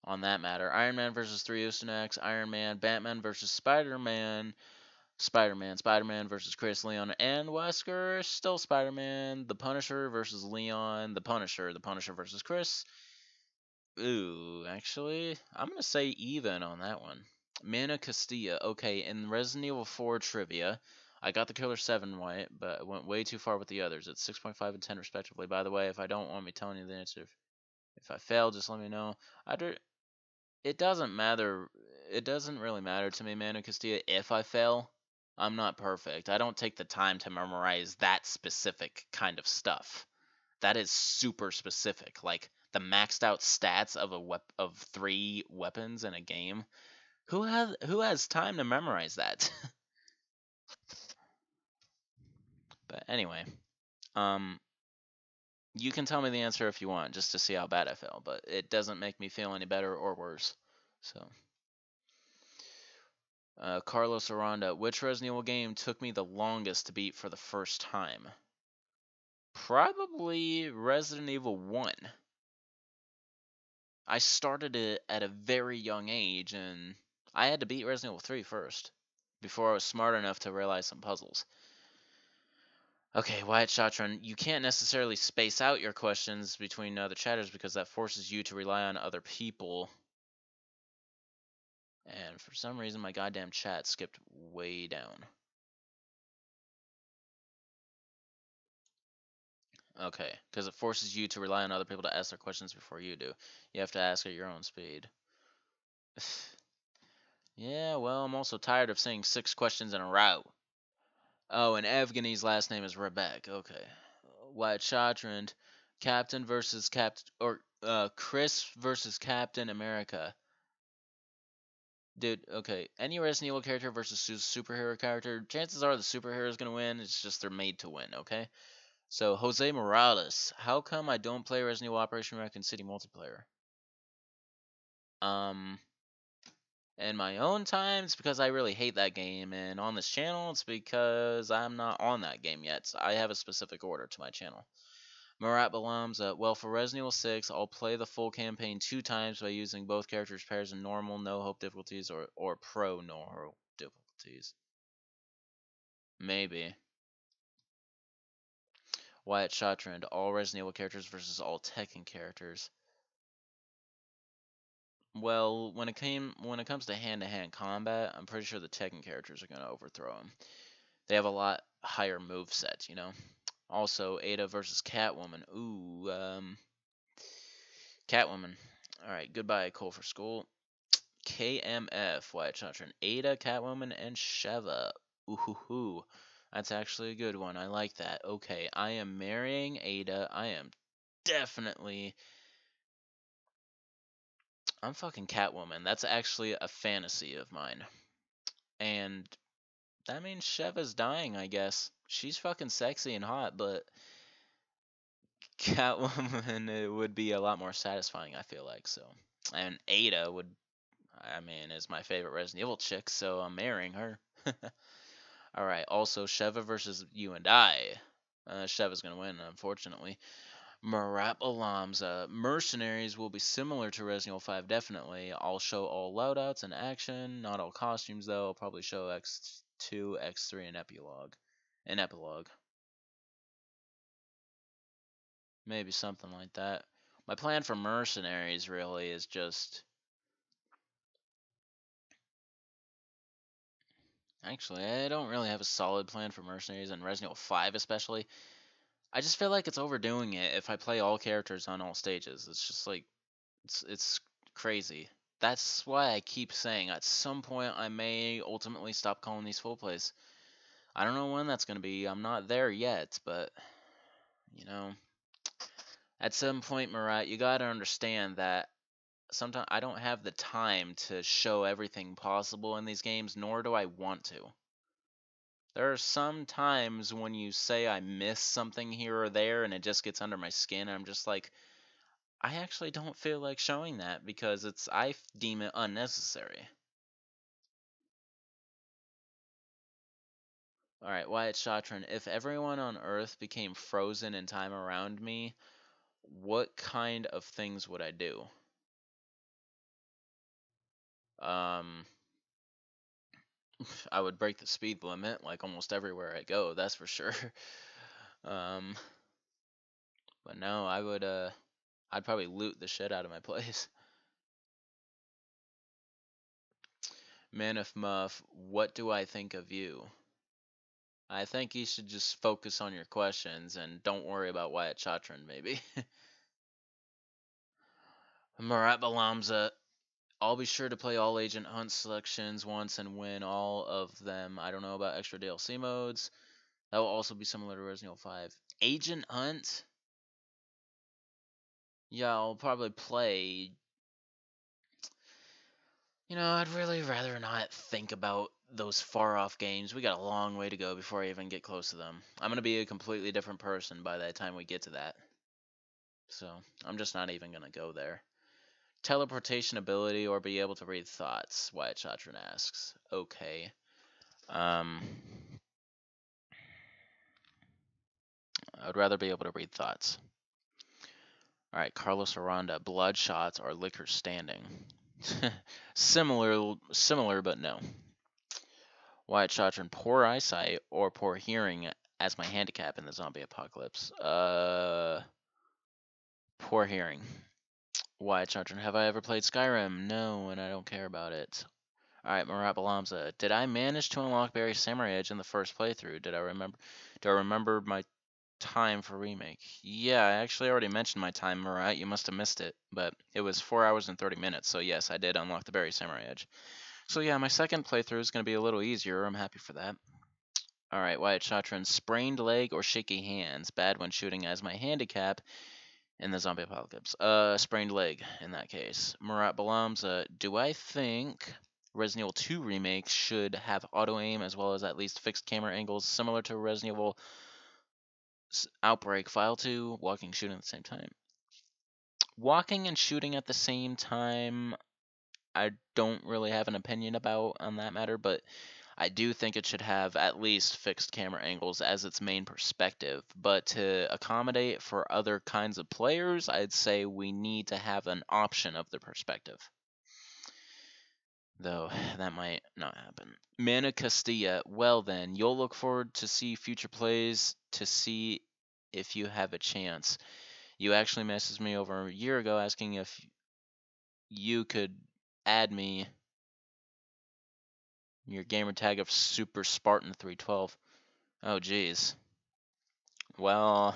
on that matter. Iron Man versus 3 Usonax, Iron Man, Batman versus Spider-Man, Spider-Man versus Chris, Leon, and Wesker, still Spider-Man, The Punisher versus Leon, The Punisher versus Chris. Ooh, actually, I'm gonna say even on that one. Mana Castilla. Okay, in Resident Evil 4 trivia, I got the Killer 7 right, but I went way too far with the others. It's 6.5 and 10 respectively. By the way, if I don't want me telling you the answer, if I fail, just let me know. It doesn't matter. It doesn't really matter to me, Manu Castilla, if I fail. I'm not perfect. I don't take the time to memorize that specific kind of stuff. That is super specific. Like the maxed out stats of of 3 weapons in a game. Who has time to memorize that? But anyway, um, you can tell me the answer if you want, just to see how bad I feel. But it doesn't make me feel any better or worse. So. Carlos Aranda, which Resident Evil game took me the longest to beat for the first time? Probably Resident Evil 1. I started it at a very young age, and I had to beat Resident Evil 3 first, before I was smart enough to realize some puzzles. Okay, Wyatt Shotron, you can't necessarily space out your questions between other chatters because that forces you to rely on other people. And for some reason, my goddamn chat skipped way down. Okay, because it forces you to rely on other people to ask their questions before you do. You have to ask at your own speed. Yeah, well, I'm also tired of saying 6 questions in a row. Oh, and Evgeny's last name is Rebek. Okay. White Chatrand, Captain versus Chris versus Captain America. Dude, okay. Any Resident Evil character versus superhero character, chances are the superhero is gonna win. It's just they're made to win, okay? So, Jose Morales, how come I don't play Resident Evil Operation Raccoon City multiplayer? Um, in my own time, it's because I really hate that game, and on this channel, it's because I'm not on that game yet. So I have a specific order to my channel. Marat Balams, well, for Resident Evil 6, I'll play the full campaign 2 times by using both characters' pairs in normal, no hope difficulties, or pro no hope difficulties. Maybe. Wyatt Shottrand, all Resident Evil characters versus all Tekken characters. Well, when it comes to hand-to-hand combat, I'm pretty sure the Tekken characters are gonna overthrow him. They have a lot higher move set, you know. Also, Ada versus Catwoman. Ooh, Catwoman. All right, goodbye, Cole for School. KMF, White Chantron, Ada, Catwoman, and Sheva. Ooh, that's actually a good one. I like that. Okay, I am marrying Ada. I'm fucking Catwoman. That's actually a fantasy of mine. And that means Sheva's dying, I guess. She's fucking sexy and hot, but Catwoman it would be a lot more satisfying, I feel like. So, and Ada is my favorite Resident Evil chick, so I'm marrying her. All right. Also, Sheva versus you and I. Sheva's gonna win, unfortunately. Marap Alam's mercenaries will be similar to Resident Evil 5, definitely. I'll show all loadouts and action, not all costumes though. I'll probably show X2, X3, and epilogue. An epilogue. Maybe something like that. My plan for mercenaries really is just. Actually, I don't really have a solid plan for mercenaries and Resident Evil 5 especially. I just feel like it's overdoing it if I play all characters on all stages. It's just like it's crazy. That's why I keep saying at some point I may ultimately stop calling these full plays. I don't know when that's going to be. I'm not there yet, but you know, at some point, Murat, you got to understand that sometimes I don't have the time to show everything possible in these games, nor do I want to. There are some times when you say I miss something here or there and it just gets under my skin, and I'm just like, I actually don't feel like showing that because I deem it unnecessary. Alright, Wyatt Shotron, if everyone on Earth became frozen in time around me, What kind of things would I do? Um, I would break the speed limit like almost everywhere I go, that's for sure. Um, but no, I'd probably loot the shit out of my place. Manif Muff, what do I think of you? I think you should just focus on your questions and don't worry about Wyatt Chatran, maybe. Marat Balamza, I'll be sure to play all Agent Hunt selections once and win all of them. I don't know about extra DLC modes. That will also be similar to Resident Evil 5. Agent Hunt? Yeah, I'll probably play. I'd really rather not think about those far off games. We got a long way to go before I even get close to them. I'm going to be a completely different person by the time we get to that. So, I'm just not even going to go there. Teleportation ability or be able to read thoughts, Wyatt Chatran asks. Okay. I'd rather be able to read thoughts. All right, Carlos Aranda, blood shots or liquor standing. Similar, but no. Wyatt Chatran, poor eyesight or poor hearing as my handicap in the zombie apocalypse. Poor hearing. Wyatt Chatran, have I ever played Skyrim? No, and I don't care about it. Alright, Marat Balamza, did I manage to unlock Barry Samurai Edge in the first playthrough? Do I remember my time for remake? Yeah, I actually already mentioned my time, Marat. You must have missed it. But it was 4 hours and 30 minutes, so yes, I did unlock the Barry Samurai Edge. So yeah, my second playthrough is going to be a little easier. I'm happy for that. Alright, Wyatt Chatran, sprained leg or shaky hands? Bad when shooting as my handicap in the zombie apocalypse. Sprained leg in that case. Marat Balamza, do I think Resident Evil 2 remake should have auto aim as well as at least fixed camera angles similar to Resident Evil Outbreak File 2, walking shooting at the same time? Walking and shooting at the same time, I don't really have an opinion about on that matter, but I do think it should have at least fixed camera angles as its main perspective. But to accommodate for other kinds of players, I'd say we need to have an option of the perspective. Though that might not happen. Mana Castilla, well then, you'll look forward to see future plays to see if you have a chance. You actually messaged me over a year ago asking if you could add me your gamer tag of Super Spartan 312. Oh geez. Well,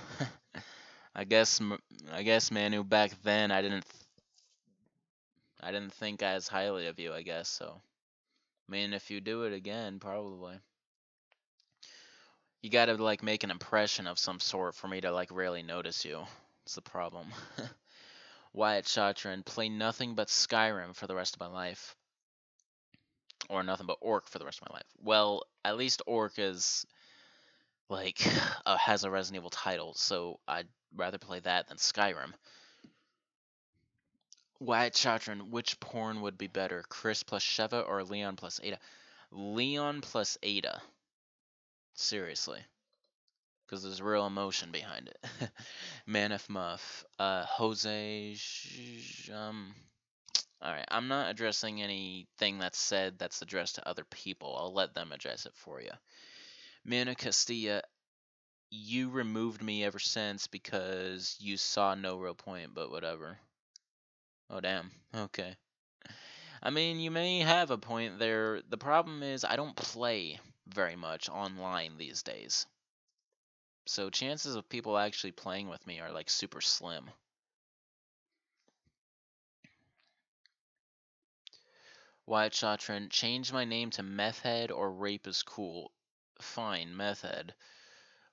I guess Manu, back then I didn't think as highly of you, I guess. So, I mean, if you do it again, probably you got to like make an impression of some sort for me to like really notice you. It's the problem. Wyatt Chatran, play nothing but Skyrim for the rest of my life, or nothing but Orc for the rest of my life. Well, at least Orc is like has a Resident Evil title, so I'd rather play that than Skyrim. Wyatt Chatran, which porn would be better, Chris plus Sheva or Leon plus Ada? Leon plus Ada. Seriously. Because there's real emotion behind it. Manif Muff. Jose. Alright, I'm not addressing anything that's said that's addressed to other people. I'll let them address it for you. Mana Castilla, you removed me ever since because you saw no real point, but whatever. Oh, damn. Okay. I mean, you may have a point there. The problem is, I don't play very much online these days. So chances of people actually playing with me are like super slim. Wyatt Chatran, change my name to Meth Head or Rape is Cool. Fine, Meth Head.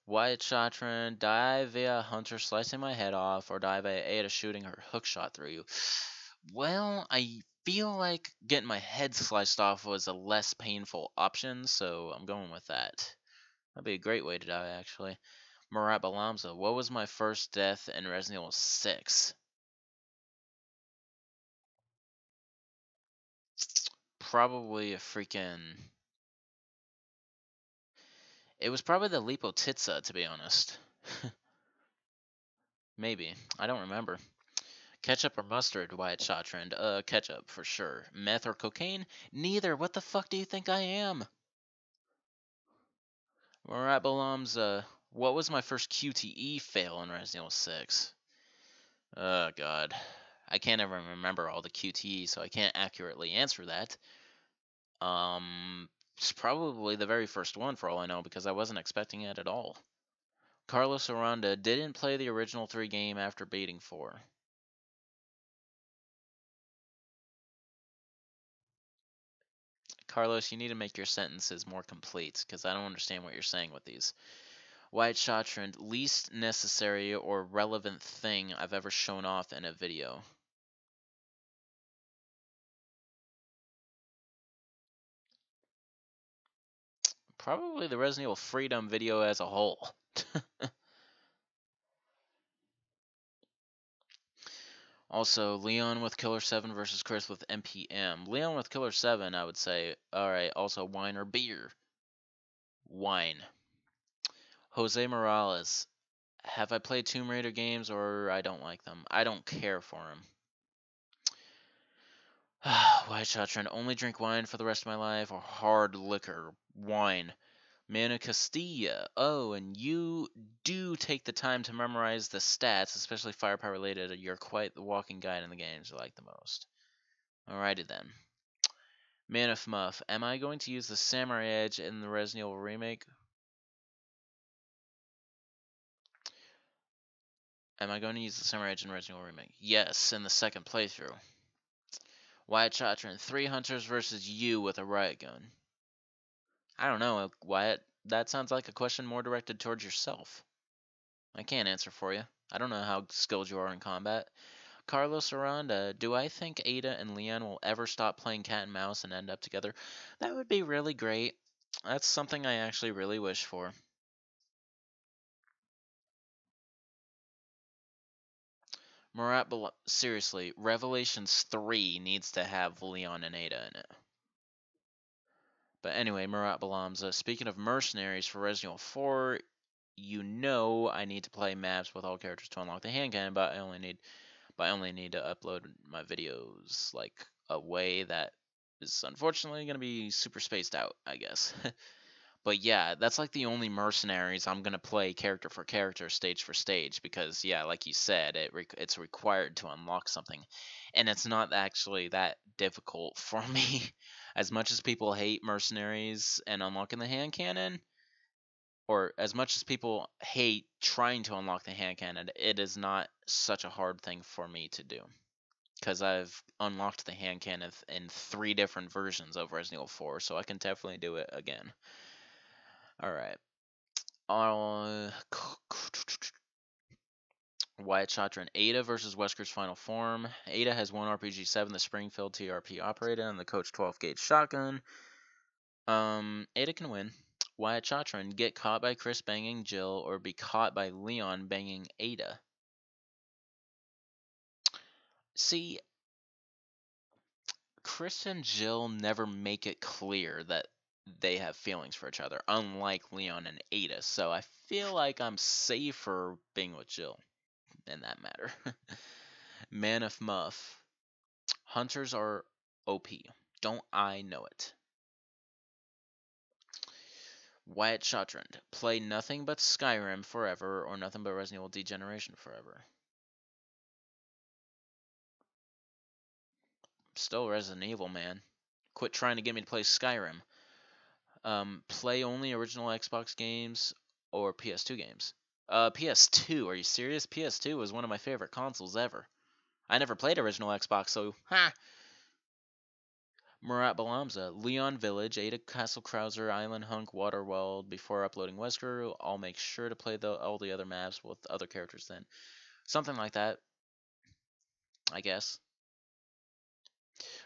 Wyatt Chatran, die via Hunter slicing my head off or die via Ada shooting her hookshot through you. Well, I feel like getting my head sliced off was a less painful option, so I'm going with that. That'd be a great way to die, actually. Marat Balamza, what was my first death in Resident Evil 6? Probably a freaking... It was probably the Lipotitsa, to be honest. Maybe. I don't remember. Ketchup or mustard, Wyatt Shawtrend? Ketchup, for sure. Meth or cocaine? Neither. What the fuck do you think I am? Alright, Balams, what was my first QTE fail in Resident Evil 6? Oh, God. I can't ever remember all the QTEs, so I can't accurately answer that. It's probably the very first one, for all I know, because I wasn't expecting it at all. Carlos Aranda didn't play the original 3 game after beating 4. Carlos, you need to make your sentences more complete, because I don't understand what you're saying with these. Wyatt Shawtrend, least necessary or relevant thing I've ever shown off in a video. Probably the Resident Evil Freedom video as a whole. Also, Leon with Killer 7 versus Chris with MPM. Leon with Killer 7, I would say. Alright, also wine or beer? Wine. Jose Morales. Have I played Tomb Raider games or I don't like them? I don't care for them. White shot trend. Only drink wine for the rest of my life or hard liquor? Wine. Mana Castilla. Oh, and you do take the time to memorize the stats, especially firepower related. You're quite the walking guide in the games you like the most. Alrighty then. Man of Muff. Am I going to use the Samurai Edge in the Resident Evil remake? Am I going to use the Samurai Edge in Resident Evil remake? Yes, in the second playthrough. Wyatt Chotrin. 3 hunters versus you with a riot gun. I don't know, Wyatt. That sounds like a question more directed towards yourself. I can't answer for you. I don't know how skilled you are in combat. Carlos Aranda, do I think Ada and Leon will ever stop playing cat and mouse and end up together? That would be really great. That's something I actually really wish for. Murat, seriously, Revelations 3 needs to have Leon and Ada in it. But anyway, Murat Balamza, speaking of mercenaries for Resident Evil 4, you know I need to play maps with all characters to unlock the hand cannon, but I only need to upload my videos like a way that is unfortunately going to be super spaced out, I guess. But yeah, that's like the only mercenaries I'm going to play character for character, stage for stage, because yeah, like you said, it's required to unlock something. And it's not actually that difficult for me. As much as people hate mercenaries and unlocking the hand cannon, or as much as people hate trying to unlock the hand cannon, it is not such a hard thing for me to do. Because I've unlocked the hand cannon in 3 different versions of Resident Evil 4, so I can definitely do it again. Alright. Wyatt Chotrin. Ada versus Wesker's final form. Ada has 1 RPG-7, the Springfield TRP operator, and the Coach 12-gauge shotgun. Ada can win. Wyatt Chotrin. Get caught by Chris banging Jill, or be caught by Leon banging Ada. See, Chris and Jill never make it clear that they have feelings for each other, unlike Leon and Ada, so I feel like I'm safer being with Jill in that matter. Man of Muff. Hunters are OP. Don't I know it? Wyatt Shotrand. Play nothing but Skyrim forever or nothing but Resident Evil Degeneration forever. Still Resident Evil, man. Quit trying to get me to play Skyrim. Play only original Xbox games or PS2 games. PS2, are you serious? PS2 was one of my favorite consoles ever. I never played original Xbox, so ha! Murat Balamza, Leon Village, Ada Castle Krauser, Island Hunk, Waterworld. Before uploading Wesker, I'll make sure to play all the other maps with other characters then. Something like that, I guess.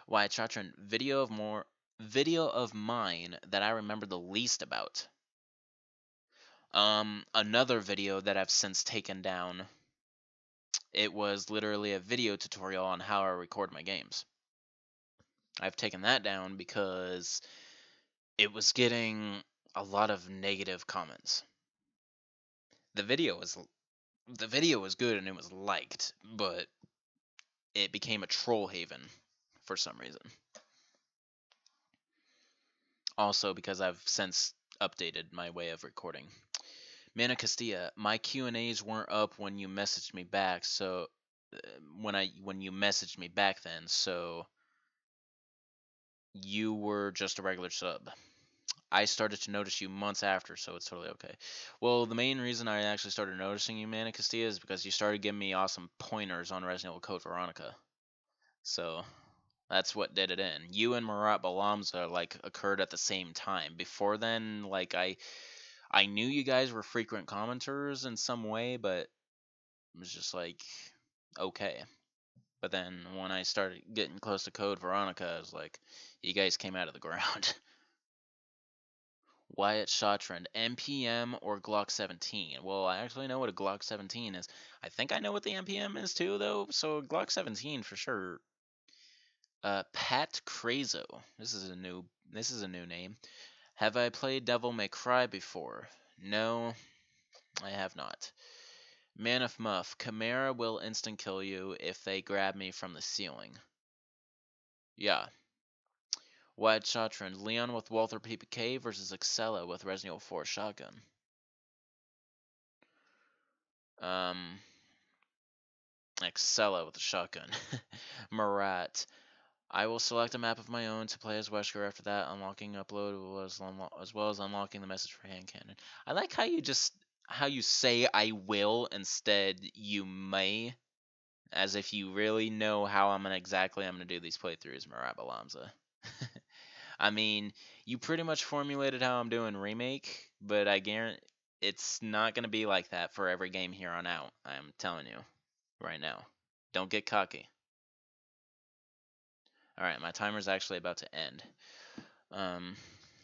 Wyatt Chatron, video of mine that I remember the least about. Another video that I've since taken down. It was literally a video tutorial on how I record my games. I've taken that down because it was getting a lot of negative comments. The video was the video was good and it was liked, but it became a troll haven for some reason. Also because I've since updated my way of recording. Mana Castilla, my Q&As weren't up when you messaged me back, so when you messaged me back then, so you were just a regular sub. I started to notice you months after, so it's totally okay. Well, the main reason I actually started noticing you, Mana Castilla, is because you started giving me awesome pointers on Resident Evil Code Veronica. So that's what did it in. You and Marat Balamza like occurred at the same time. Before then, like I knew you guys were frequent commenters in some way, but it was just like okay. But then when I started getting close to Code Veronica, I was like, you guys came out of the ground. Wyatt Shottrand, MPM or Glock 17? Well, I actually know what a Glock 17 is. I think I know what the MPM is too, though. So Glock 17 for sure. Pat Crazo. This is a new name. Have I played Devil May Cry before? No, I have not. Man of Muff. Chimera will instant kill you if they grab me from the ceiling. Yeah. Wyatt Shottrand. Leon with Walther PPK versus Excella with Resident Evil 4 shotgun. Excella with a shotgun. Marat. I will select a map of my own to play as Wesker. After that, unlocking upload as well as unlocking the message for hand cannon. I like how you say I will instead you may, as if you really know how I'm gonna do these playthroughs, Marat Balamza. I mean, you pretty much formulated how I'm doing remake, but I guarantee it's not gonna be like that for every game here on out. I'm telling you right now. Don't get cocky. Alright, my timer's actually about to end.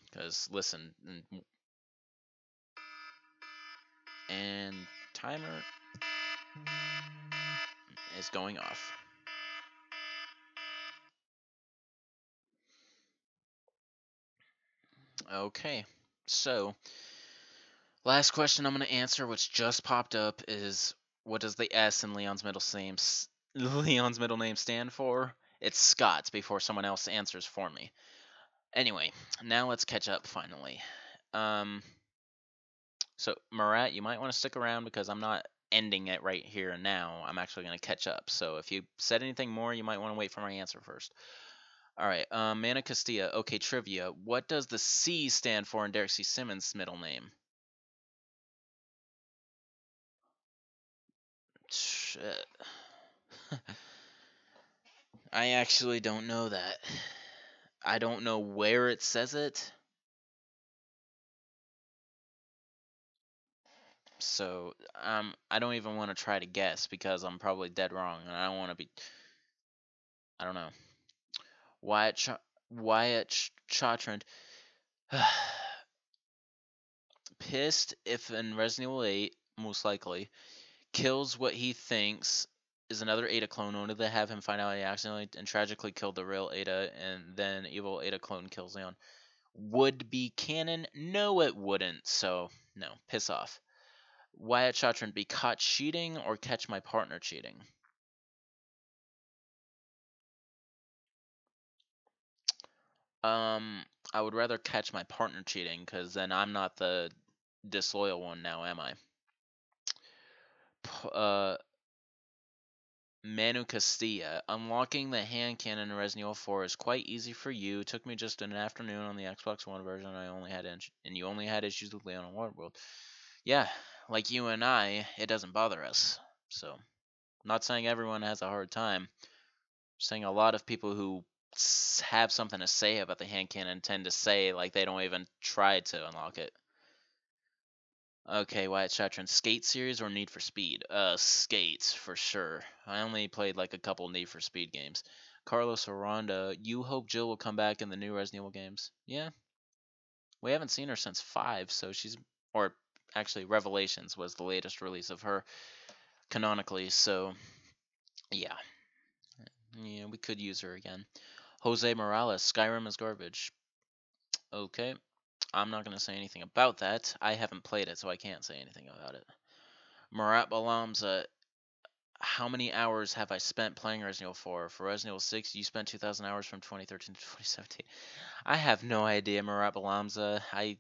Because, listen. And timer is going off. Okay, so last question I'm going to answer, which just popped up, is what does the S in Leon's middle name stand for? It's Scott before someone else answers for me. Anyway, now let's catch up finally. So Marat, you might want to stick around because I'm not ending it right here and now. I'm actually going to catch up. So if you said anything more, you might want to wait for my answer first. All right, Mana Castilla. Okay, trivia. What does the C stand for in Derek C. Simmons' middle name? Shit. I actually don't know that. I don't know where it says it. So, I don't even want to try to guess because I'm probably dead wrong, and I don't want to be. I don't know. Wyatt Chotrand. Pissed if in Resident Evil 8, most likely, kills what he thinks is another Ada clone, only to have him find out he accidentally and tragically killed the real Ada, and then evil Ada clone kills Leon. Would be canon? No, it wouldn't. So, no. Piss off. Wyatt Chotrand, be caught cheating or catch my partner cheating? I would rather catch my partner cheating, because then I'm not the disloyal one now, am I? Manu Castilla. Unlocking the hand cannon in Resident Evil 4 is quite easy for you. It took me just an afternoon on the Xbox One version. And you only had issues with Leon and Waterworld. Yeah, like you and I, it doesn't bother us. So, I'm not saying everyone has a hard time. I'm saying a lot of people who have something to say about the hand cannon tend to say like they don't even try to unlock it. Okay, Wyatt Chatron, Skate series or Need for Speed? Skates for sure. I only played like a couple Need for Speed games. Carlos Aranda, you hope Jill will come back in the new Resident Evil games? Yeah. We haven't seen her since 5, so or actually Revelations was the latest release of her canonically, so yeah. Yeah, we could use her again. Jose Morales, Skyrim is garbage. Okay. I'm not going to say anything about that. I haven't played it, so I can't say anything about it. Marat Balamza, how many hours have I spent playing Resident Evil 4? For Resident Evil 6, you spent 2,000 hours from 2013 to 2017. I have no idea, Marat Balamza. I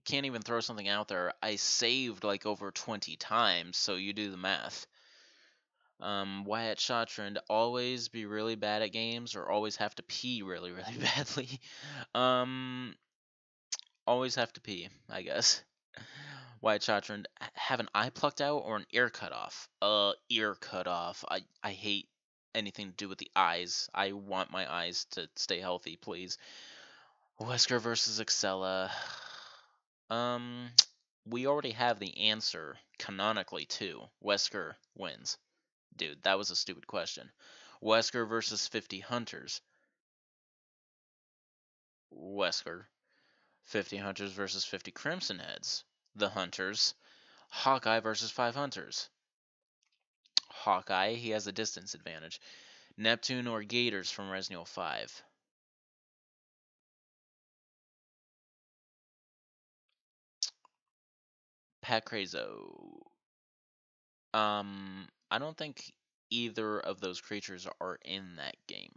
can't even throw something out there. I saved like over 20 times, so you do the math. Wyatt Shottrand, always be really bad at games or always have to pee really, really badly? Um, always have to pee, I guess. Wyatt Shottrand, have an eye plucked out or an ear cut off? Ear cut off. I hate anything to do with the eyes. I want my eyes to stay healthy, please. Wesker versus Excella. Um, we already have the answer canonically too. Wesker wins. Dude, that was a stupid question. Wesker versus 50 Hunters. Wesker. 50 Hunters versus 50 Crimson Heads. The Hunters. Hawkeye versus 5 Hunters. Hawkeye, he has a distance advantage. Neptune or Gators from Resident Evil 5. Pat Crazo. I don't think either of those creatures are in that game.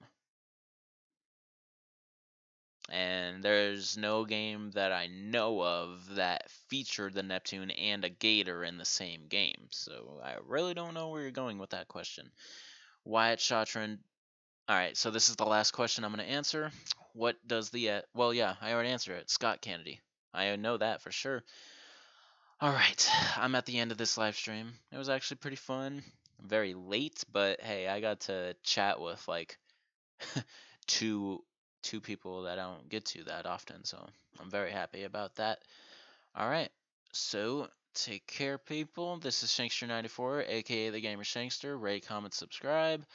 And there's no game that I know of that featured the Neptune and a Gator in the same game. So I really don't know where you're going with that question. Wyatt Shottrand. Alright, so this is the last question I'm going to answer. What does the... well, yeah, I already answered it. Scott Kennedy. I know that for sure. Alright, I'm at the end of this live stream. It was actually pretty fun. Very late, but hey, I got to chat with like two people that I don't get to that often, so I'm very happy about that. Alright, so take care, people. This is Shankster94, aka the Gamer Shankster. Rate, comment, subscribe.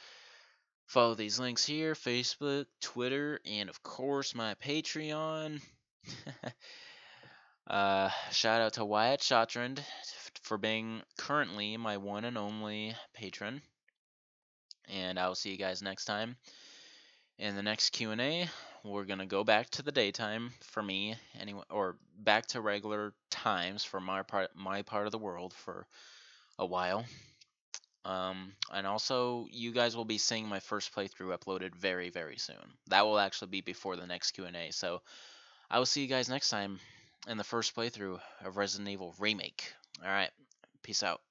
Follow these links here: Facebook, Twitter, and of course my Patreon. Shout out to Wyatt Shottrand for being currently my one and only patron. And I will see you guys next time. In the next Q&A, we're going to go back to the daytime for me, anyway, or back to regular times for my part of the world for a while. And also, you guys will be seeing my first playthrough uploaded very, very soon. That will actually be before the next Q&A. So I will see you guys next time in the first playthrough of Resident Evil Remake. Alright, peace out.